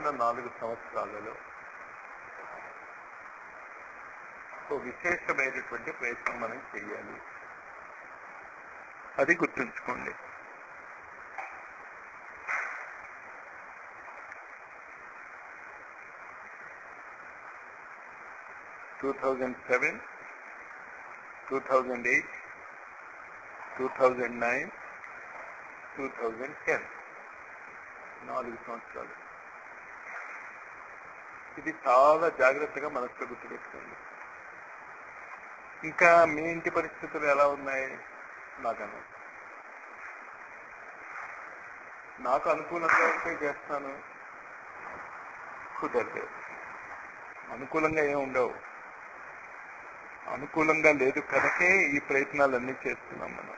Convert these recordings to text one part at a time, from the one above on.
రాబోతున్న 4 సంవత్సరాలలో ఒక విశేషమైనటువంటి ప్రయత్నం మనం చేయాలి. అది గుర్తుంచుకోండి. టూ 2007, 2008, 2009, 2010 4 సంవత్సరాలు. ఇది చాలా జాగ్రత్తగా మనసులో గుర్తుపెట్టుకోండి. ఇంకా మీ ఇంటి పరిస్థితులు ఎలా ఉన్నాయి నాకన్నా. నాకు అనుకూలంగా ఉంటే చేస్తాను, కుదరదు. అనుకూలంగా ఏమి ఉండవు. అనుకూలంగా లేదు కనుకే ఈ ప్రయత్నాలన్నీ చేస్తున్నాం మనం.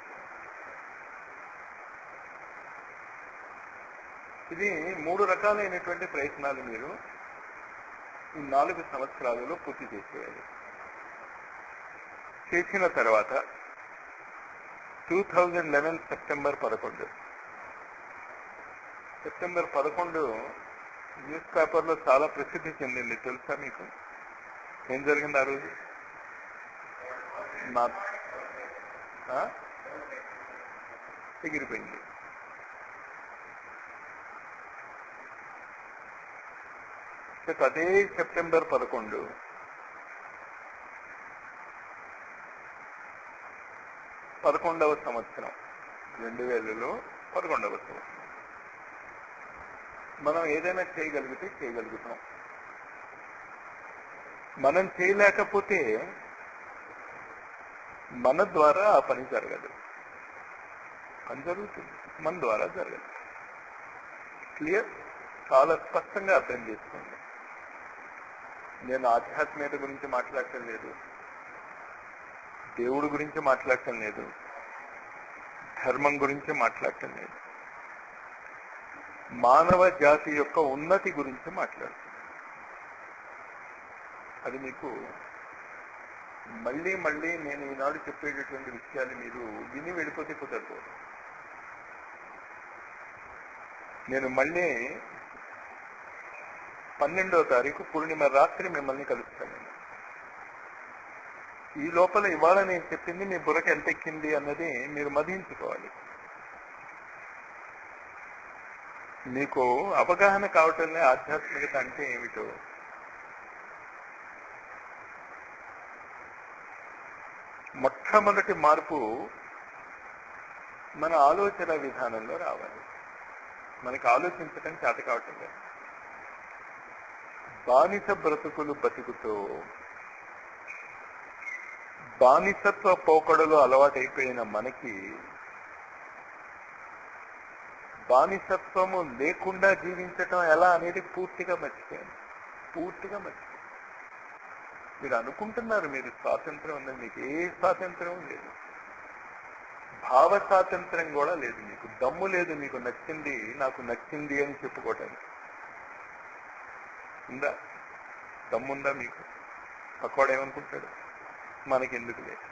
ఇది 3 రకాలైనటువంటి ప్రయత్నాలు మీరు ఈ 4 సంవత్సరాలలో పూర్తి చేసేయాలి. చేసిన తర్వాత 2011 సెప్టెంబర్ 11 న్యూస్ పేపర్లో చాలా ప్రసిద్ధి చెందింది. తెలుసా మీకు ఏం జరిగింది ఆ రోజు? ఎగిరిపోయింది. అదే సెప్టెంబర్ 11 11వ సంవత్సరం 2000లో 11వ సంవత్సరం మనం ఏదైనా చేయగలిగితే చేయగలుగుతాం. మనం చేయలేకపోతే మన ద్వారా ఆ పని జరగదు. పని జరుగుతుంది, మన ద్వారా జరగదు. క్లియర్? చాలా స్పష్టంగా అర్థం చేసుకోండి. నేను ఆధ్యాత్మికత గురించి మాట్లాడటం లేదు, దేవుడి గురించి మాట్లాడటం లేదు, ధర్మం గురించి మాట్లాడటం లేదు. మానవ జాతి యొక్క ఉన్నతి గురించి మాట్లాడుతుంది. అది మీకు మళ్ళీ మళ్ళీ నేను ఈనాడు చెప్పేటటువంటి విషయాలు మీరు విని వెళ్ళిపోతే కుదరదు. నేను మళ్ళీ 12వ తారీఖు పూర్ణిమ రాత్రి మిమ్మల్ని కలుస్తాను. ఈ లోపల ఇవాళ నేను చెప్పింది మీ బుర్రకి ఎంత ఎక్కింది అన్నది మీరు మదించుకోవాలి. మీకు అవగాహన కావటంలో ఆధ్యాత్మికత అంటే ఏమిటో. మొట్టమొదటి మార్పు మన ఆలోచన విధానంలో రావాలి. మనకి ఆలోచించటం చేత కావటం లేదు. బానిస బ్రతుకులు బతుకుతూ బానిసత్వ పోకడలు అలవాటైపోయిన మనకి బానిసత్వము లేకుండా జీవించటం ఎలా అనేది పూర్తిగా మర్చిపోయాను. మీరు అనుకుంటున్నారు మీరు స్వాతంత్రం ఉందని. మీకు ఏ స్వాతంత్రం లేదు. భావ స్వాతంత్రం కూడా లేదు. మీకు దమ్ము లేదు. మీకు నచ్చింది నాకు నచ్చింది అని చెప్పుకోవటానికి ఉందా? దమ్ముందా మీకు? పక్కవాడు ఏమనుకుంటాడు? మనకెందుకు లేదు.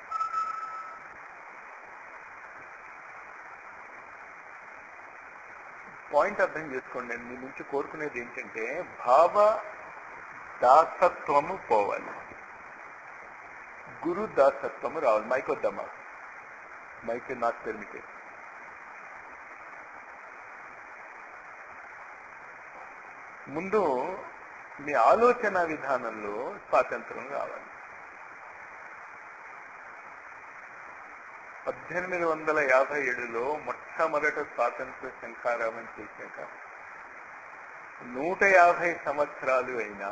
పాయింట్ అర్థం చేసుకోండి. నేను మీ నుంచి కోరుకునేది ఏంటంటే భావ దాసత్వము పోవాలి, గురు దాసత్వము రావాలి. మైక్ వద్దమ్మా, మైక్ నాకు పెర్మిటెడ్. ముందు మీ ఆలోచన విధానంలో స్వాతంత్రం రావాలి. 1857లో మొట్టమొదట స్వాతంత్ర శంఖారావం చేశాక 150 సంవత్సరాలు అయినా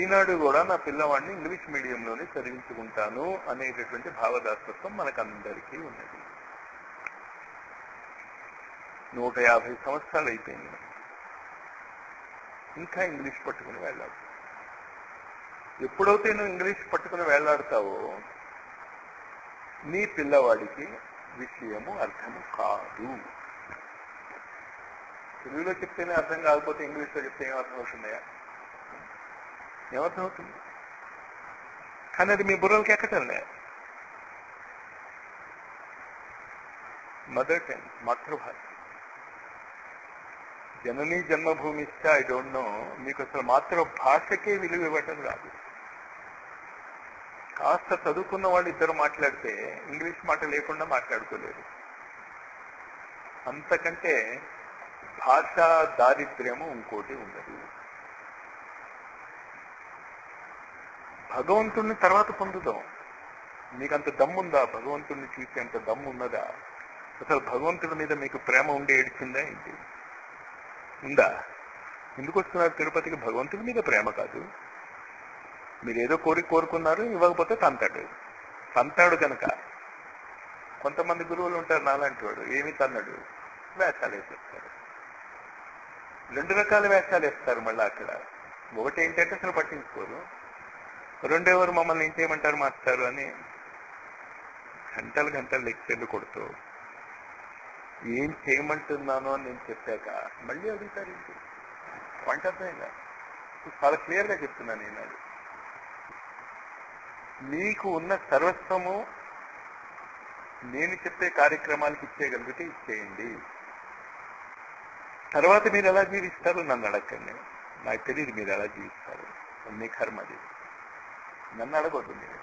ఈనాడు కూడా నా పిల్లవాడిని ఇంగ్లీష్ మీడియంలోనే చదివించుకుంటాను అనేటటువంటి భావదాసత్వం మనకందరికీ ఉన్నది. 150 సంవత్సరాలు అయిపోయింది. ఇంకా ఇంగ్లీష్ పట్టుకుని వెళ్ళాలి. ఎప్పుడైతే నువ్వు ఇంగ్లీష్ పట్టుకుని వెళ్ళాడతావో నీ పిల్లవాడికి విషయము అర్థము కాదు. తెలుగులో చెప్తేనే అర్థం కాకపోతే ఇంగ్లీష్లో చెప్తే ఏమర్థం అవుతుందయా? ఏమర్థం అవుతుంది? కానీ అది మీ బుర్రలకి ఎక్కటం లే. మదర్ టంగ్, మాతృభాష. జననీ జన్మభూమి ఇస్తే ఐ డోంట్ నో, మీకు అసలు మాతృభాషకే విలువ ఇవ్వటం రాదు. కాస్త చదువుకున్న వాళ్ళు ఇద్దరు మాట్లాడితే ఇంగ్లీష్ మాట లేకుండా మాట్లాడుకోలేరు. అంతకంటే భాషా దారిద్ర్యము ఇంకోటి ఉండదు. భగవంతుణ్ణి తర్వాత పొందుదాం. మీకు అంత దమ్ముందా? భగవంతుణ్ణి చూసి అంత దమ్ము ఉన్నదా? అసలు భగవంతుడి మీద మీకు ప్రేమ ఉండి ఏడ్చిందా ఏంటి? ఉందా? ఎందుకు వస్తున్నారు తిరుపతికి? భగవంతుడి మీద ప్రేమ కాదు. మీరు ఏదో కోరుకున్నారు, ఇవ్వకపోతే తంతాడు కనుక. కొంతమంది గురువులు ఉంటారు నాలాంటి వాడు, ఏమి తన్నడు, వేషాలు వేసేస్తారు. 2 రకాల వేషాలు వేస్తారు. మళ్ళీ అక్కడ ఒకటి ఏంటంటే అసలు పట్టించుకోరు, రెండేవారు మమ్మల్ని ఏం చేయమంటారు మాస్టారు అని గంటలు లెక్చర్లు కొడుతూ ఏం చేయమంటున్నాను అని నేను చెప్పాక మళ్ళీ అడుగుతారు. ఏంటి పాయింట్ అర్థమైందా? చాలా క్లియర్గా చెప్తున్నాను నేను. అది మీకు ఉన్న సర్వస్వము నేను చెప్పే కార్యక్రమాలకు ఇచ్చేయగలిగితే ఇచ్చేయండి. తర్వాత మీరు ఎలా జీవిస్తారు నన్ను అడగండి. నాకు తెలియదు మీరు ఎలా జీవిస్తారు, మీ కర్మ అది. నన్ను అడగొద్దు మీరు.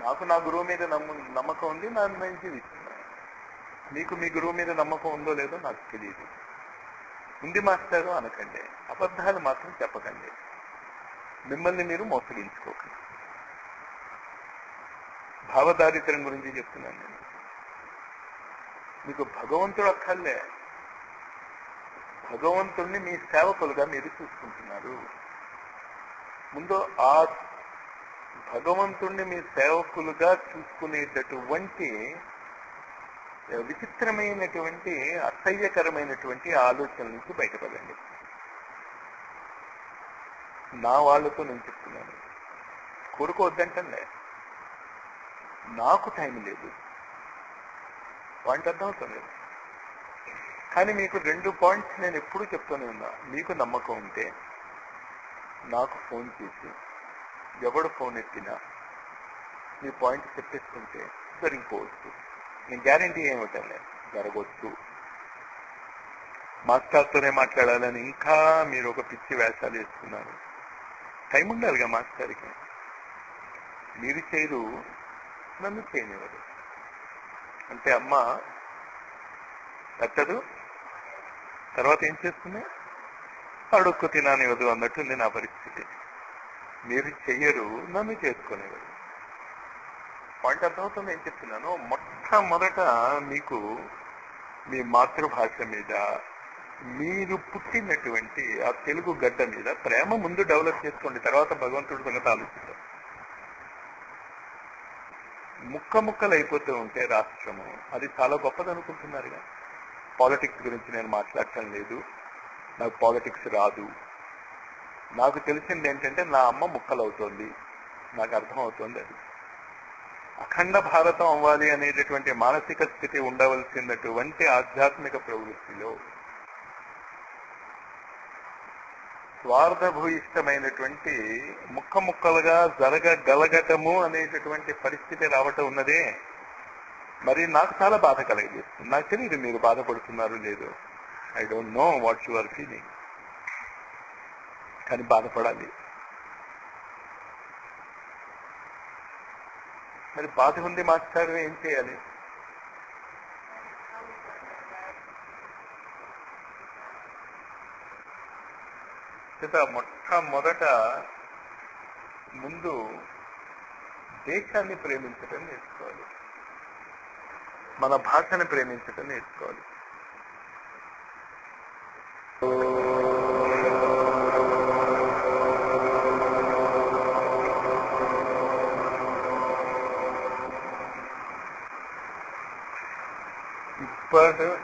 నాకు నా గురువు మీద నమ్మకం ఉంది, నేను జీవిస్తున్నాను. మీకు మీ గురువు మీద నమ్మకం ఉందో లేదో నాకు తెలియదు. ఉంది మాస్టారు అనకండి, అబద్ధాలు మాత్రం చెప్పకండి, మిమ్మల్ని మీరు మోసగించుకోకండి. భావదారిద్ర్యం గురించి చెప్తున్నాను నేను. మీకు భగవంతుడు అక్కర్లే, భగవంతుణ్ణి మీ సేవకులుగా మీరు చూసుకుంటున్నారు. ముందు ఆ భగవంతుణ్ణి మీ సేవకులుగా చూసుకునేటటువంటి విచిత్రమైనటువంటి అసహ్యకరమైనటువంటి ఆలోచనల నుంచి బయటపడండి. నా వాళ్ళతో నేను చెప్తున్నాను, కోరుకోవద్దంటే నాకు టైం లేదు, పాయింట్ అర్థమవుతుంది. కానీ మీకు 2 పాయింట్స్ నేను ఎప్పుడూ చెప్తూనే ఉన్నా. మీకు నమ్మకం ఉంటే నాకు ఫోన్ చేసి ఎవడు ఫోన్ ఎత్తినా మీ పాయింట్ చెప్పేసుకుంటే జరిగిపోవచ్చు. నేను గ్యారంటీ ఏమిటండి, జరగవచ్చు. మాస్టర్తోనే మాట్లాడాలని ఇంకా మీరు ఒక పిచ్చి వేషాలు వేస్తున్నారు. టైం ఉండాలిగా మాస్టర్కి. మీరు చేయరు, నన్ను చేయనివ్వరు. అంటే అమ్మ తట్టదు, తర్వాత ఏం చేస్తుంది, అడుక్కు తిననివ్వదు అన్నట్టుంది నా పరిస్థితి. మీరు చెయ్యరు, నన్ను చేసుకునేవారు. పాయింట్ అర్థమవుతుంది ఏం చెప్తున్నాను. మొట్టమొదట మీకు మీ మాతృభాష మీద, మీరు పుట్టినటువంటి ఆ తెలుగు గడ్డ మీద ప్రేమ ముందు డెవలప్ చేసుకోండి. తర్వాత భగవంతుడి సంగతి ఆలోచిస్తాం. ముక్కలు అయిపోతూ ఉంటే రాష్ట్రము అది చాలా గొప్పది అనుకుంటున్నారుగా. పాలిటిక్స్ గురించి నేను మాట్లాడటం లేదు, నాకు పాలిటిక్స్ రాదు. నాకు తెలిసింది ఏంటంటే నా అమ్మ ముక్కలవుతోంది, నాకు అర్థమవుతోంది. అది అఖండ భారతం అవ్వాలి అనేటటువంటి మానసిక స్థితి ఉండవలసినటువంటి ఆధ్యాత్మిక ప్రవృత్తిలో స్వార్థభూయిష్టమైనటువంటి ముక్కలుగా జరగగలగటము అనేటటువంటి పరిస్థితి రావటం ఉన్నదే. మరి నాకు చాలా బాధ కలిగజేస్తుంది. నాకు తెలియదు మీరు బాధపడుతున్నారు లేదు, I don't know what you are feeling. కానీ బాధపడాలి. మరి బాధ ఉంది మాస్టర్, ఏం చేయాలి? మొట్టమొదట ముందు దేశాన్ని ప్రేమించటం నేర్చుకోవాలి, మన భాషను ప్రేమించటం నేర్చుకోవాలి.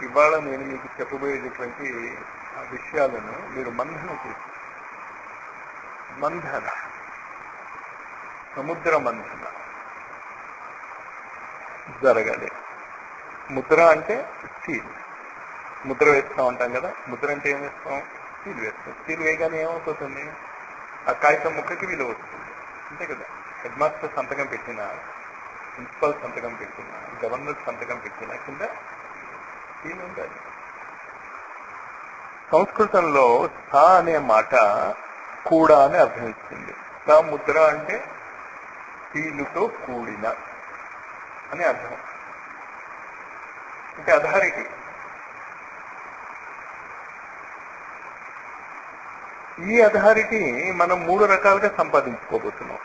ఇవాళ నేను మీకు చెప్పబోయేటటువంటి ఆ విషయాలను మీరు మంథనం చేసి, మంథన సముద్ర మంథన జరగాలి. ముద్ర అంటే స్టీల్, ముద్ర వేస్తూ ఉంటాం కదా. ముద్ర అంటే ఏం వేస్తాం? స్టీల్ వేస్తాం. స్టీల్ వేయగానే ఏమైపోతుంది? ఆ కాగితం ముక్కకి విలువ వస్తుంది, అంతే కదా. హెడ్ మాస్టర్ సంతకం పెట్టినా, ప్రిన్సిపల్ సంతకం పెట్టినా, గవర్నర్ సంతకం పెట్టినా కింద స్టీల్ ఉండాలి. సంస్కృతంలో స అనే మాట కూడా అని అర్థం ఇస్తుంది. సముద్ర అంటే తీలుతో కూడిన అని అర్థం. అంటే అథారిటీ. ఈ అథారిటీ మనం 3 రకాలుగా సంపాదించుకోబోతున్నాం.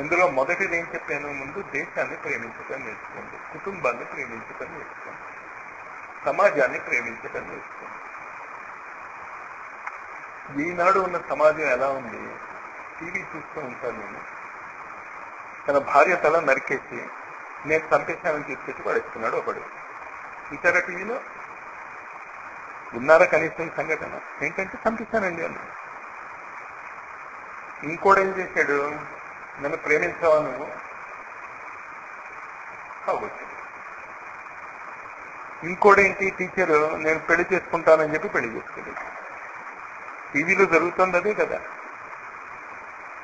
ఇందులో మొదటిది ఏం చెప్పాను, ముందు దేశాన్ని ప్రేమించడం నేర్చుకోండి, కుటుంబాన్ని ప్రేమించడం నేర్చుకోండి, సమాజాన్ని ప్రేమించడం నేర్చుకోండి. ఈనాడు ఉన్న సమాజం ఎలా ఉంది? టీవీ చూస్తూ ఉంటాను నేను, తన భార్య తల నరికేసి నేను చంపేశానని తీసుకొచ్చి పడేస్తున్నాడు ఒకడు. చూసారా టీవీలో? విన్నారా కనీసం ఈ సంఘటన? ఏంటంటే చంపేశానండి అన్న. ఇంకోడు ఏం చేశాడు, నన్ను ప్రేమించావా నువ్వు? కావచ్చు. ఇంకోడేంటి, టీచరు నేను పెళ్లి చేసుకుంటానని చెప్పి పెళ్లి చేసుకోలేదు. టీవీలో జరుగుతుంది అదే కదా.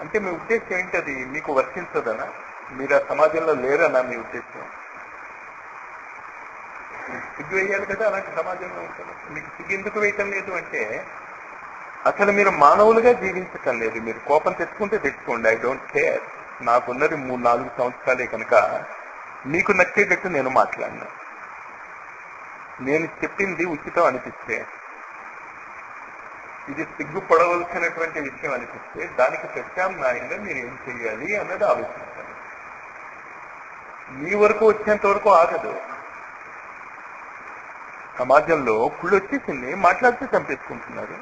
అంటే మీ ఉద్దేశం ఏంటది? మీకు వర్తించదనా? మీరు ఆ సమాజంలో లేరనా మీ ఉద్దేశం? సిగ్గు వేయాలి కదా అలాంటి సమాజంలో ఉంటుంది. మీకు సిగ్గు ఎందుకు వేయటం లేదు అంటే అసలు మీరు మానవులుగా జీవించటం లేదు. మీరు కోపం తెచ్చుకుంటే తెచ్చుకోండి, ఐ డోంట్ కేర్. నాకున్నది 3-4 సంవత్సరాలే కనుక మీకు నచ్చేటట్టు నేను మాట్లాడినా. నేను చెప్పింది ఉచితం అనిపిస్తే, ఇది సిగ్గుపడవలసినటువంటి విషయం అనిపిస్తే దానికి ప్రత్యామ్నాయంగా మీరు ఏం చేయాలి అన్నది ఆలోచించాలి. మీ వరకు వచ్చేంత వరకు ఆగదు. సమాజంలో కుళ్ళు వచ్చేసింది, మాట్లాడితే చంపేసుకుంటున్నారు.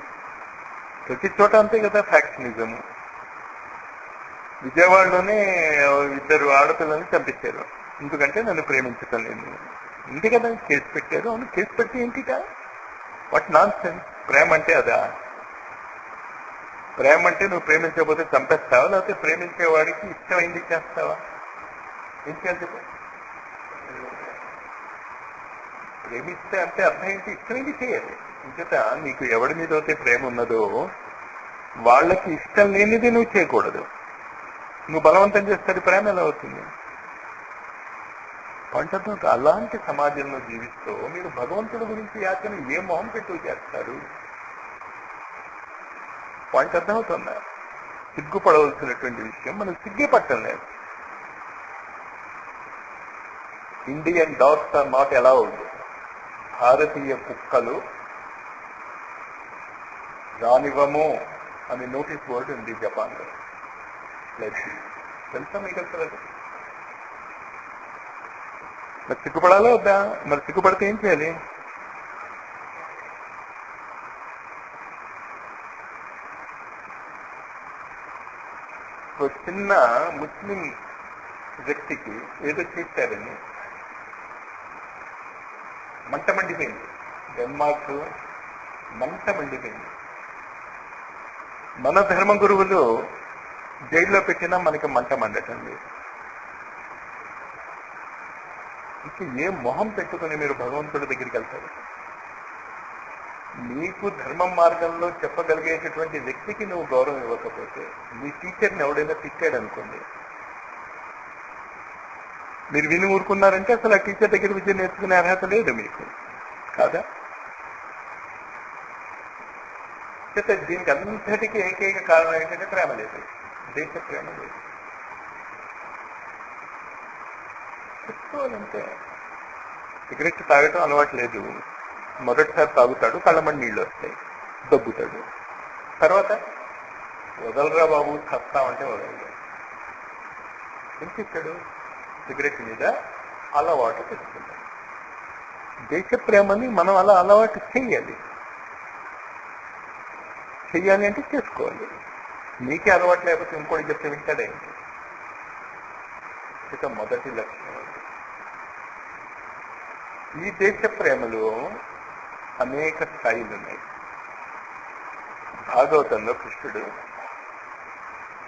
ప్రతి చోట అంతే కదా ఫ్యాక్షనిజం. విజయవాడలోనే 2 ఆడపిల్లల్ని చంపించారు, ఎందుకంటే నన్ను ప్రేమించటం లేదు. ఇంతే కదా కేసు పెట్టారు. అవును, కేసు పెట్టి ఏంటిగా? What nonsense. ప్రేమ అంటే అదా? ప్రేమ అంటే నువ్వు ప్రేమించకపోతే చంపేస్తావా, లేకపోతే ప్రేమించేవాడికి ఇష్టమైంది చేస్తావా? ఏం చేయాలి చెప్పు? ప్రేమిస్తే అంటే అర్థం ఏంటి? ఇష్టమైంది చేయాలి. ఇంకట నీకు ఎవడి మీద అయితే ప్రేమ ఉన్నదో వాళ్ళకి ఇష్టం లేనిది నువ్వు చేయకూడదు. నువ్వు బలవంతం చేస్తే ప్రేమ ఎలా అవుతుంది? పంటతో అలాంటి సమాజంలో జీవిస్తూ మీరు భగవంతుడి గురించి యాచన ఏ మొహం పెట్టు చేస్తారు? పాయింట్ అర్థమవుతుందా? సిగ్గుపడవలసినటువంటి విషయం మనకు సిగ్గే పట్టం లేదు. Indian dogs are not allowed. భారతీయ కుక్కలు రానివ్వము అని నోటీస్ బోర్డు ఉంది జపాన్లో. తెలుసా మీకు అసలు? మరి సిగ్గుపడాలా వద్దా? మరి సిగ్గుపడితే ఏం చేయాలి? ఒక చిన్న ముస్లిం వ్యక్తికి ఏదో చేశారని మంట మండిపోయింది. డెన్మార్క్ మంట మండిపోయింది. మన ధర్మ గురువులు జైల్లో పెట్టినా మనకి మంట మండటం లేదు. ఇంక ఏ మొహం పెట్టుకుని మీరు భగవంతుడి దగ్గరికి వెళ్తారు? నీకు ధర్మం మార్గంలో చెప్పగలిగేటటువంటి వ్యక్తికి నువ్వు గౌరవం ఇవ్వకపోతే, నీ టీచర్ని ఎవడైనా తిట్టాడు అనుకోండి, మీరు విని ఊరుకున్నారంటే అసలు ఆ టీచర్ దగ్గర విద్య నేర్చుకునే అర్హత లేదు మీకు, కాదా? దీనికి అంతటికీ ఏకైక కారణం ఏంటంటే ప్రేమ లేదు, దేశ ప్రేమ లేదు. చెప్పుకోవాలంటే సిగరెట్ తాగటం అలవాటు లేదు. మొదటిసారి తాగుతాడు, కళ్ళమని నీళ్ళు వస్తాయి, దగ్గుతాడు. తర్వాత వదలరా బాబు చస్తామంటే వదలరా. ఏం చేశాడు? సిగరెట్ మీద అలవాటు తెచ్చుకుంటాడు. దేశ ప్రేమని మనం అలా అలవాటు చెయ్యాలి. చెయ్యాలి అంటే చేసుకోవాలి. నీకే అలవాటు లేకపోతే ఇంకోటి చెప్తే వింటాడేంటి? ఇక మొదటి లక్షణం. ఈ దేశ ప్రేమలో అనేక స్థాయిలు ఉన్నాయి. భాగవతంలో కృష్ణుడు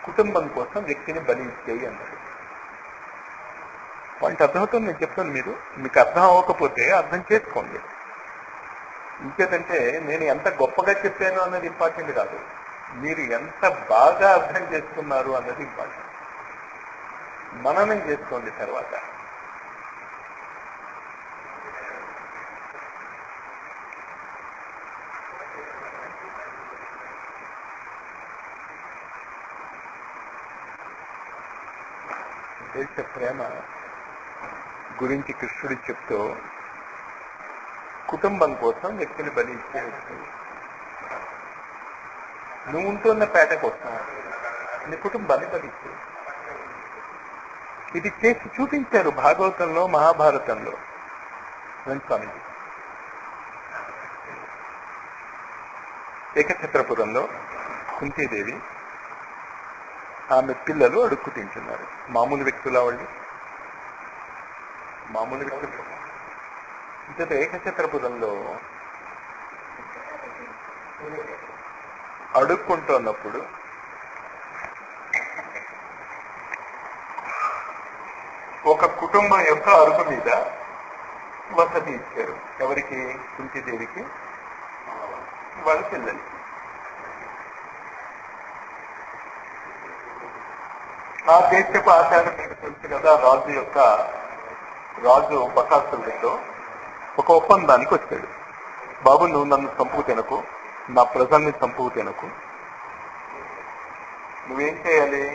కుటుంబం కోసం వ్యక్తిని బలి ఇచ్చేయి అన్నాడు. వాటి అర్థమవుతుంది నేను చెప్తాను. మీకు అర్థం అవ్వకపోతే అర్థం చేసుకోండి. ఇంకేదంటే నేను ఎంత గొప్పగా చెప్పాను అన్నది ఇంపార్టెంట్ కాదు, మీరు ఎంత బాగా అర్థం చేసుకున్నారు అన్నది ఇంపార్టెంట్. మననం చేసుకోండి. తర్వాత దేశ ప్రేమ గురించి కృష్ణుడు చెప్తూ కుటుంబం కోసం వ్యక్తిని బలి ఇచ్చే వ్యక్తి. నువ్వు ఉంటున్న పేట కోసం నీ కుటుంబాన్ని బలి ఇచ్చే. ఇది చేసి చూపించారు భాగవతంలో, మహాభారతంలో. స్వామిజీ ఏకఛత్రపురంలో కుంతీదేవి ఆమె పిల్లలు అడుక్కు తింటున్నారు. మామూలు వ్యక్తుల వాళ్ళు, మామూలు వ్యక్తులు. ఇంత ఏకఛత్రపురంలో అడుక్కుంటున్నప్పుడు ఒక కుటుంబం యొక్క అరుగు మీద వసతి ఇచ్చారు. ఎవరికి? కుంతీదేవికి, వాళ్ళ పిల్లలకి. ఆ దేశపు ఆచారం మీకు తెలుసు కదా. రాజు బకాసురుడితో ఒక ఒప్పందానికి వచ్చాడు. బాబు, నువ్వు నన్ను చంపుకు తినకు, నా ప్రజల్ని చంపుకు తినకు. నువ్వేం చేయాలి?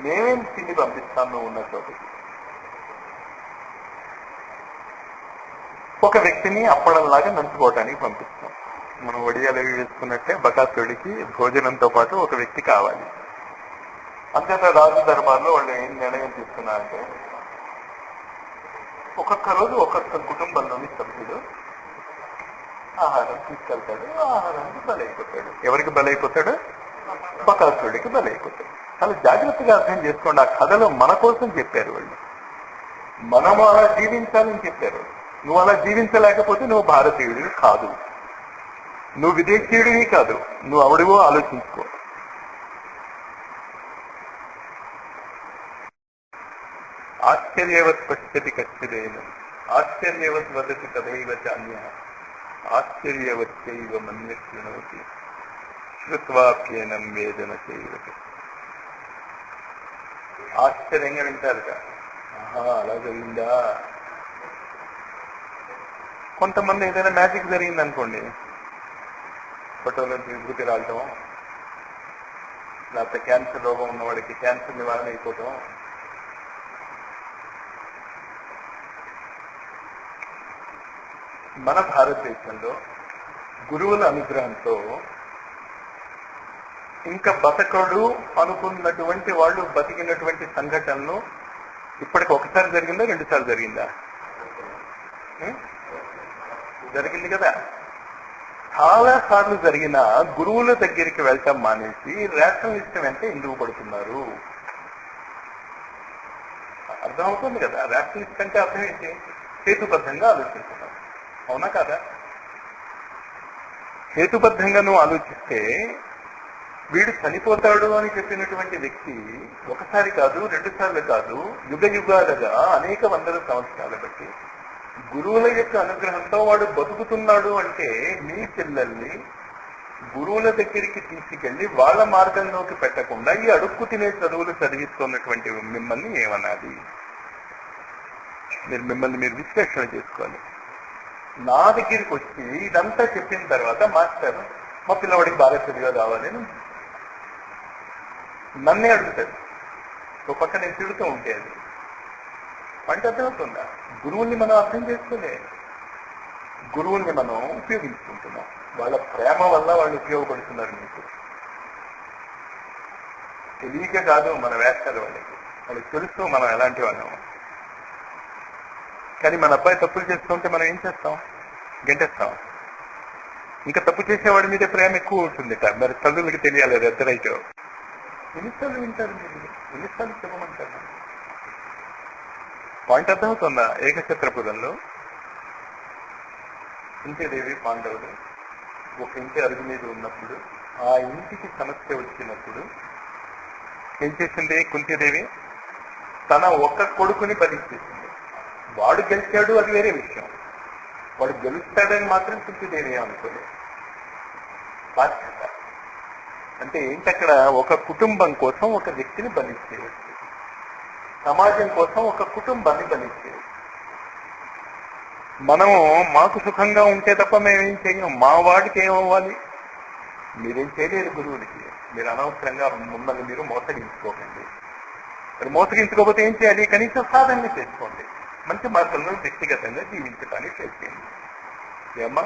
నేనేం తిండి పంపిస్తాను నువ్వు ఉన్న చోటుకి. ఒక వ్యక్తిని అప్పడంలాగా నంచుకోవటానికి పంపిస్తాం. మనం వడియాలు వేసుకున్నట్టే బకాసురుడికి భోజనంతో పాటు ఒక వ్యక్తి కావాలి. అంతేత రాజు దర్బార్లో వాళ్ళు ఏం నిర్ణయం తీసుకున్నారంటే, ఒక్కొక్క రోజు ఒక్కొక్క కుటుంబంలోని సభ్యుడు ఆహారం తీసుకెళ్తాడు. ఆహారానికి బలైపోతాడు. ఎవరికి బలైపోతాడు? బకాసురుడికి బలైపోతాడు. చాలా జాగ్రత్తగా అర్థం చేసుకోండి. ఆ కథలో మన కోసం చెప్పారు వాళ్ళు. మనం అలా జీవించాలని చెప్పారు. నువ్వు అలా జీవించలేకపోతే నువ్వు భారతీయుడివి కాదు, నువ్వు విదేశీయుడివి కాదు, నువ్వు అవడివో ఆలోచించుకో. ఆశ్చర్యవత్ పశ్యతి కచ్చిదేన ఆశ్చర్యవత్ వదతి తదైవ చాన్య ఆశ్చర్యవచ్చైవ మన్యశృణోతి శ్రుత్వాప్యేనం వేదన చేయవతి. ఆశ్చర్యంగా వింటారుట. ఆహా, అలా జరిగిందా? కొంతమంది ఏదైనా మ్యాజిక్ జరిగింది అనుకోండి, ఫోటోలో విభూతి రావటం, లేకపోతే క్యాన్సర్ రోగం ఉన్నవాడికి క్యాన్సర్ నివారణ అయిపోవటం, మన భారతదేశంలో గురువుల అనుగ్రహంతో ఇంకా బతకడు అనుకున్నటువంటి వాళ్ళు బతికినటువంటి సంఘటనలు ఇప్పటికి ఒకసారి జరిగిందా, 2 సార్లు జరిగిందా? జరిగింది కదా. చాలా సార్లు జరిగిన గురువుల దగ్గరికి వెళ్ళటం మానేసి రేషనలిస్ట్ వెంట ఎందుకు పడుతున్నారు? అర్థమవుతుంది కదా. రేషనలిస్ట్ అంటే అర్థం ఏంటి? హేతుబద్ధంగా ఆలోచిస్తున్నారు. అవునా కాదా? హేతుబద్ధంగా నువ్వు ఆలోచిస్తే వీడు చనిపోతాడు అని చెప్పినటువంటి వ్యక్తి ఒకసారి కాదు, 2 సార్లు కాదు, యుగ యుగాలుగా అనేక వందల సంవత్సరాల బట్టి గురువుల యొక్క అనుగ్రహంతో వాడు బతుకుతున్నాడు అంటే మీ పిల్లల్ని గురువుల దగ్గరికి తీసుకెళ్లి వాళ్ళ మార్గంలోకి పెట్టకుండా ఈ అడుక్కు తినే చదువులు చదివిస్తున్నటువంటి మిమ్మల్ని ఏమనాలి? మిమ్మల్ని మీరు విశ్లేషణ చేసుకోవాలి. నా దగ్గరికి వచ్చి ఇదంతా చెప్పిన తర్వాత మాస్టర్ మా పిల్లవాడికి బాగా చదిగా రావాలని నన్నే అడుగుతాడు. ఒక పక్క నేను తిడుతూ ఉంటే అది అంటే అర్థమవుతుందా? గురువుల్ని మనం అర్థం చేసుకోలే, గురువుల్ని మనం ఉపయోగించుకుంటున్నాం. వాళ్ళ ప్రేమ వల్ల వాళ్ళు ఉపయోగపడుతున్నారు. మీకు తెలియక కాదు మన వేస్తాలు వాళ్ళకి తెలుసు మనం ఎలాంటి వాళ్ళం. కానీ మన అబ్బాయి తప్పులు చేస్తుంటే మనం ఏం చేస్తాం? గంటేస్తాం. ఇంకా తప్పు చేసేవాడి మీద ప్రేమ ఎక్కువ ఉంటుందిట. మరి తల్లులకి తెలియాలి అది ఎద్దరైతే. ఎన్నిసార్లు వింటారు మీరు? ఎన్నిసార్లు చెప్పమంటారు? పాయింట్ అర్థమవుతుందా? ఏకఛత్రపురంలో కుంతీదేవి పాండవులు ఒక ఇంటి అరుగు మీద ఉన్నప్పుడు, ఆ ఇంటికి సమస్య వచ్చినప్పుడు ఏం చేసింది కుంతీదేవి? తన ఒక్క కొడుకుని బలిచ్చేసింది. వాడు గెలిచాడు, అది వేరే విషయం. వాడు గెలుస్తాడని మాత్రం కుంతీదేవి అనుకోలేదు. బాధ్యత అంటే ఏంటి? అక్కడ ఒక కుటుంబం కోసం ఒక వ్యక్తిని బలిచ్చేయచ్చు, సమాజం కోసం ఒక కుటుంబాన్ని బలిచ్చేయచ్చు. మనం మాకు సుఖంగా ఉంటే తప్ప మేమేం చేయం. మా వాడికి ఏమవ్వాలి? మీరేం చేయలేరు గురువులకి. మీరు అనవసరంగా మిమ్మల్ని మీరు మోసగించుకోకండి. మరి మోసగించుకోకపోతే ఏం చేయాలి? కనీసం సాధనని చేసుకోండి. మంచి మార్గంలో వ్యక్తిగతంగా జీవించడానికి చేసేయండి. యమ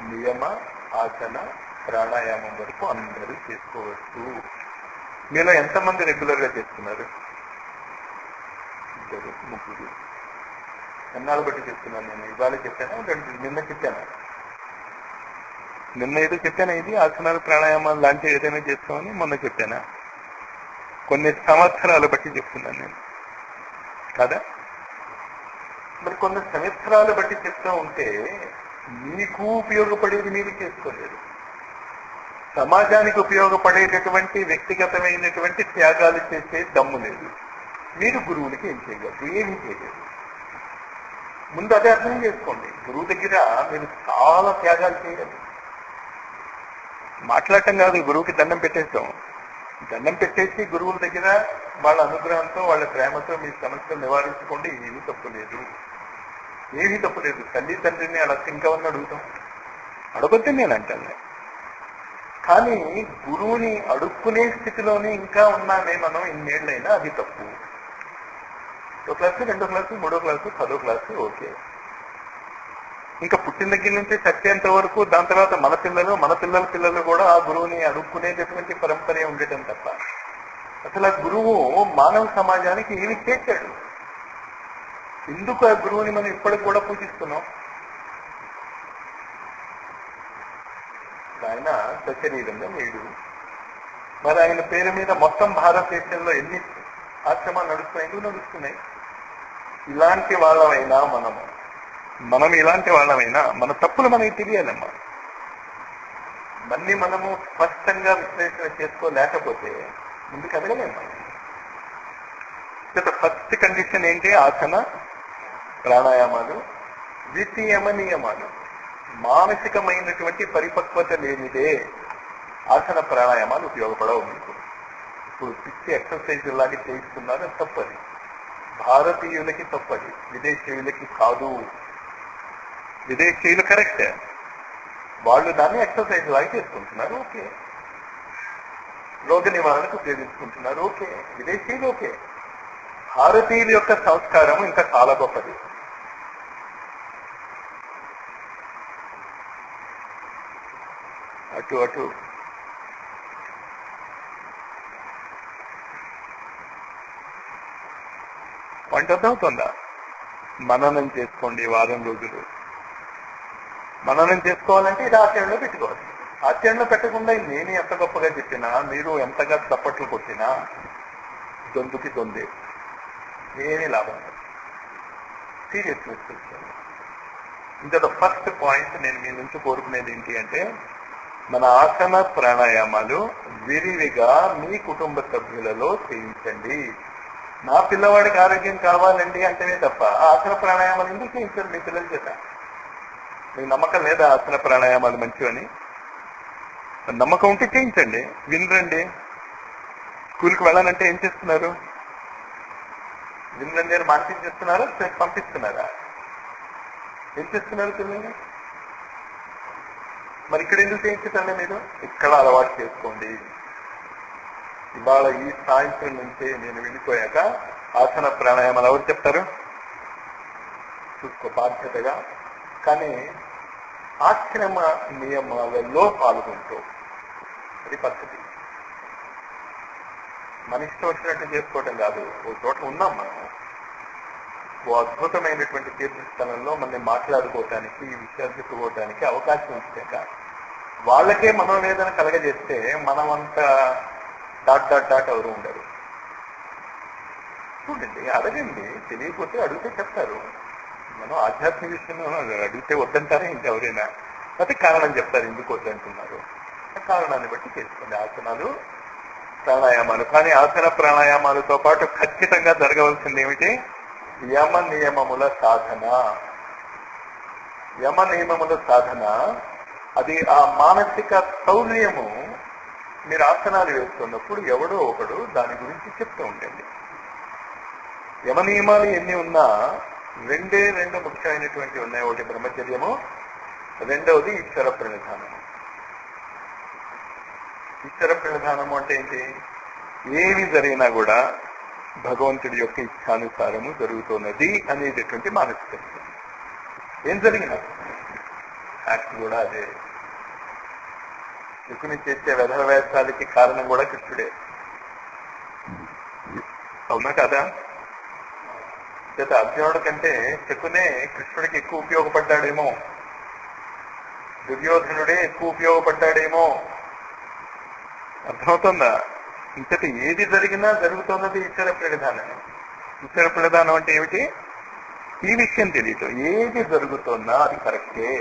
నియమ ఆసన ప్రాణాయామం వరకు అందరూ చేసుకోవచ్చు. మీలో ఎంతమంది రెగ్యులర్ గా చేస్తున్నారు? 2, 3. ఎన్నాళ్ళు బట్టి చెప్తున్నాను నేను? ఇవాళ చెప్పానా? నిన్న చెప్పానా? నిన్న ఏదో చెప్పానా? ఇది ఆసనాలు ప్రాణాయామాలు లాంటివి ఏదైనా చేస్తామని మొన్న చెప్పానా? కొన్ని సంవత్సరాలు బట్టి చెప్తున్నాను నేను కదా. మరి కొన్ని సంవత్సరాలు బట్టి చెప్తూ ఉంటే మీకు ఉపయోగపడేది మీరు చేసుకోలేదు. సమాజానికి ఉపయోగపడేటటువంటి వ్యక్తిగతమైనటువంటి త్యాగాలు చేసే దమ్ము లేదు. మీరు గురువులకి ఏం చేయగలరు? ఏమీ చేయలేదు. ముందు అదే అర్థం చేసుకోండి. గురువు దగ్గర మీరు చాలా త్యాగాలు చేయాలి. మాట్లాడటం కాదు, గురువుకి దండం పెట్టేస్తాం. దండం పెట్టేసి గురువుల దగ్గర వాళ్ళ అనుగ్రహంతో వాళ్ళ ప్రేమతో మీ సమస్యలు నివారించుకోండి. ఏమీ తప్పులేదు, ఏమీ తప్పులేదు. తల్లి తండ్రిని అలా ఇంకెవరిని అడుగుతాం? అడగొద్దు నేను అంటాను. కానీ గురువుని అడుక్కునే స్థితిలోనే ఇంకా ఉన్నామే మనం ఇన్నేళ్ళైనా, అది తప్పు. 1 class 2 class 3 class 10 class okay. ఇంకా పుట్టిన దగ్గర నుంచి చచ్చేంత వరకు, దాని తర్వాత మన పిల్లల పిల్లలు కూడా ఆ గురువుని అడుక్కునేటటువంటి పరంపరే ఉండటం తప్ప అసలు ఆ గురువు మానవ సమాజానికి ఏమి చేశాడు? ఎందుకు ఆ గురువుని మనం ఇప్పటికి కూడా పూజిస్తున్నాం? ఆయన సశరీరంగా లేడు. మరి ఆయన పేరు మీద మొత్తం భారతదేశంలో ఎన్ని ఆశ్రమాలు నడుస్తున్నాయి? ఎందుకు నడుస్తున్నాయి? ఇలాంటి వాళ్ళమైనా మనం ఇలాంటి వాళ్ళమైనా మన తప్పులు మనకి తెలియాలమ్మా. మళ్ళీ మనము స్పష్టంగా విశ్లేషణ చేసుకోలేకపోతే ముందుకు ఎదగలేము. ఫస్ట్ కండిషన్ ఏంటి? ఆసన ప్రాణాయామాలు. ద్వితీయమ నియమాలు. మానసికమైనటువంటి పరిపక్వత లేనిదే ఆసన ప్రాణాయామాలు ఉపయోగపడవు మీకు. ఇప్పుడు పిచ్చి ఎక్సర్సైజ్ లాగా చేయిస్తున్నారు, తప్పది. భారతీయులకి తప్పది, విదేశీయులకి కాదు. విదేశీయులు కరెక్ట్, వాళ్ళు దాన్ని ఎక్సర్సైజ్ లాగా చేసుకుంటున్నారు, ఓకే. రోగ నివారణకు ఉపయోగించుకుంటున్నారు, ఓకే. విదేశీయులు ఓకే. భారతీయుల యొక్క సంస్కారం ఇంకా చాలా గొప్పది. అటు పాయింట్ అర్థమవుతుందా? మననం చేసుకోండి. వారం రోజులు మననం చేసుకోవాలంటే ఇది ఆచరణలో పెట్టుకోవాలి. ఆచరణలో పెట్టకుండా నేను ఎంత గొప్పగా చెప్పినా, మీరు ఎంతగా చప్పట్లు కొట్టినా దొందుకి దొందే, ఏమీ లాభం. సీరియస్నెస్ తెలుసుకోండి. ఇంకా ఫస్ట్ పాయింట్ నేను మీ నుంచి కోరుకునేది ఏంటి అంటే, మన ఆసన ప్రాణాయామాలు విరివిగా మీ కుటుంబ సభ్యులలో చేయించండి. నా పిల్లవాడికి ఆరోగ్యం కావాలండి అంటేనే తప్ప ఆసన ప్రాణాయామాలు ఎందుకు చేయించండి మీ పిల్లల చేత? మీకు నమ్మకం లేదా ఆసన ప్రాణాయామాలు మంచివని? నమ్మకం ఉంటే చేయించండి. వినరండి. స్కూల్కి వెళ్ళాలంటే ఏం చేస్తున్నారు? వినరండి అని మార్పించేస్తున్నారా, పంపిస్తున్నారా? ఏం చేస్తున్నారు పిల్లల్ని? మరి ఇక్కడ ఎందుకు చేయించటండి? మీరు ఇక్కడ అలవాటు చేసుకోండి. ఇవాళ ఈ సాయంత్రం నుంచే నేను వెళ్ళిపోయాక ఆసన ప్రాణాయామాలు ఎవరు చెప్తారు? చూసుకో బాధ్యతగా. కానీ ఆశ్రమ నియమాలలో పాల్గొంటూ, అది పద్ధతి. మన ఇష్టం వచ్చినట్టు చేసుకోవటం కాదు. ఓ చోట ఉన్నాం మనం, ఓ అద్భుతమైనటువంటి తీర్థస్థలంలో మనం మాట్లాడుకోవటానికి, ఈ విషయాలు చెప్పుకోవటానికి అవకాశం ఇచ్చాక వాళ్ళకే మనోవేదన కలగజేస్తే మనమంతా డాట్ ఎవరు ఉండరు. చూడండి, అడగండి. తెలియకపోతే అడిగితే చెప్తారు. మనం ఆధ్యాత్మిక విషయంలో అడిగితే వద్దంటారా ఇంకెవరైనా? అయితే కారణం చెప్తారు ఎందుకు వద్దంటున్నారు. ఆ కారణాన్ని బట్టి చేసుకోండి ఆసనాలు ప్రాణాయామాలు. కానీ ఆసన ప్రాణాయామాలతో పాటు ఖచ్చితంగా జరగవలసింది ఏమిటి? యమ నియమముల సాధన. యమ నియమముల సాధన అది ఆ మానసిక శౌర్యము. మీరు ఆసనాలు వేస్తున్నప్పుడు ఎవడో ఒకడు దాని గురించి చెప్తూ ఉండండి. యమ నియమాలు ఎన్ని ఉన్నా రెండు ముఖ్యమైనటువంటి ఉన్నాయి. ఒకటి బ్రహ్మచర్యము, రెండవది ఈశ్వర ప్రణిధానము. ఈశ్వర ప్రణిధానము అంటే ఏంటి? ఏమి జరిగినా కూడా భగవంతుడి యొక్క ఇచ్ఛానుసారము జరుగుతున్నది అనేటటువంటి మానసిక స్థితి. ఏం జరిగిన యాక్ట్ కూడా అదే. శకుని చేసే వ్యధవేశాలకి కారణం కూడా కృష్ణుడే. అవునా కదా? చేత అర్జునుడి కంటే శకునే కృష్ణుడికి ఎక్కువ ఉపయోగపడ్డాడేమో, దుర్యోధనుడే ఎక్కువ ఉపయోగపడ్డాడేమో. అర్థమవుతుందా? ఇంతటి ఏది జరిగినా జరుగుతున్నది ఈశ్వర ప్రణిధానం. ఈశ్వర ప్రణిధానం అంటే ఏమిటి? ఈ విషయం తెలియదు. ఏది జరుగుతున్నా అది కరెక్టే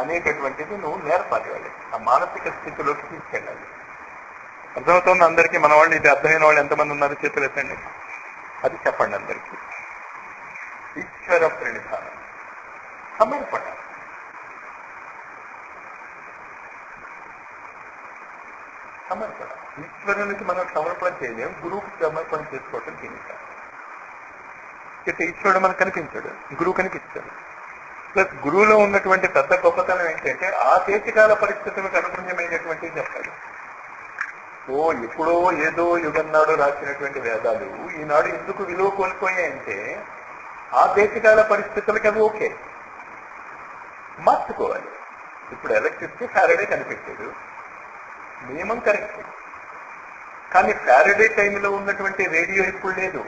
అనేటటువంటిది నువ్వు నేర్పాలి వాళ్ళకి. ఆ మానసిక స్థితిలోకి తీసుకెళ్ళాలి. అర్థమవుతుంది అందరికీ? మన వాళ్ళు ఇది అర్థమైన వాళ్ళు ఎంతమంది ఉన్నారు? చేతులు ఎత్తండి. అది చెప్పండి అందరికీ. ఈశ్వర ప్రణిధానం సమర్పణ. సమర్పణ ఈశ్వరునికి మనం సమర్పణ చేయలేం, గురువుకి సమర్పణ చేసుకోవటం దీనిక. ఈశ్వరుడు మనకు కనిపించాడు, గురువు కనిపిస్తాడు. ప్లస్ గురువులో ఉన్నటువంటి పెద్ద గొప్పతనం ఏంటంటే ఆ దేశకాల పరిస్థితులకు అనుగుణ్యమైనటువంటివి చెప్తాడు. ఓ ఎప్పుడో ఏదో యుగన్నాడు రాసినటువంటి వేదాలు ఈనాడు ఎందుకు విలువ కోల్పోయాయంటే ఆ దేశకాల పరిస్థితులకి అవి ఓకే, మార్చుకోవాలి. ఇప్పుడు ఎలక్ట్రిసిటీ ఫ్యారడే కనిపెట్టాడు, నియమం కరెక్ట్. కానీ ఫ్యారడే టైంలో ఉన్నటువంటి రేడియో ఇప్పుడు లేదు.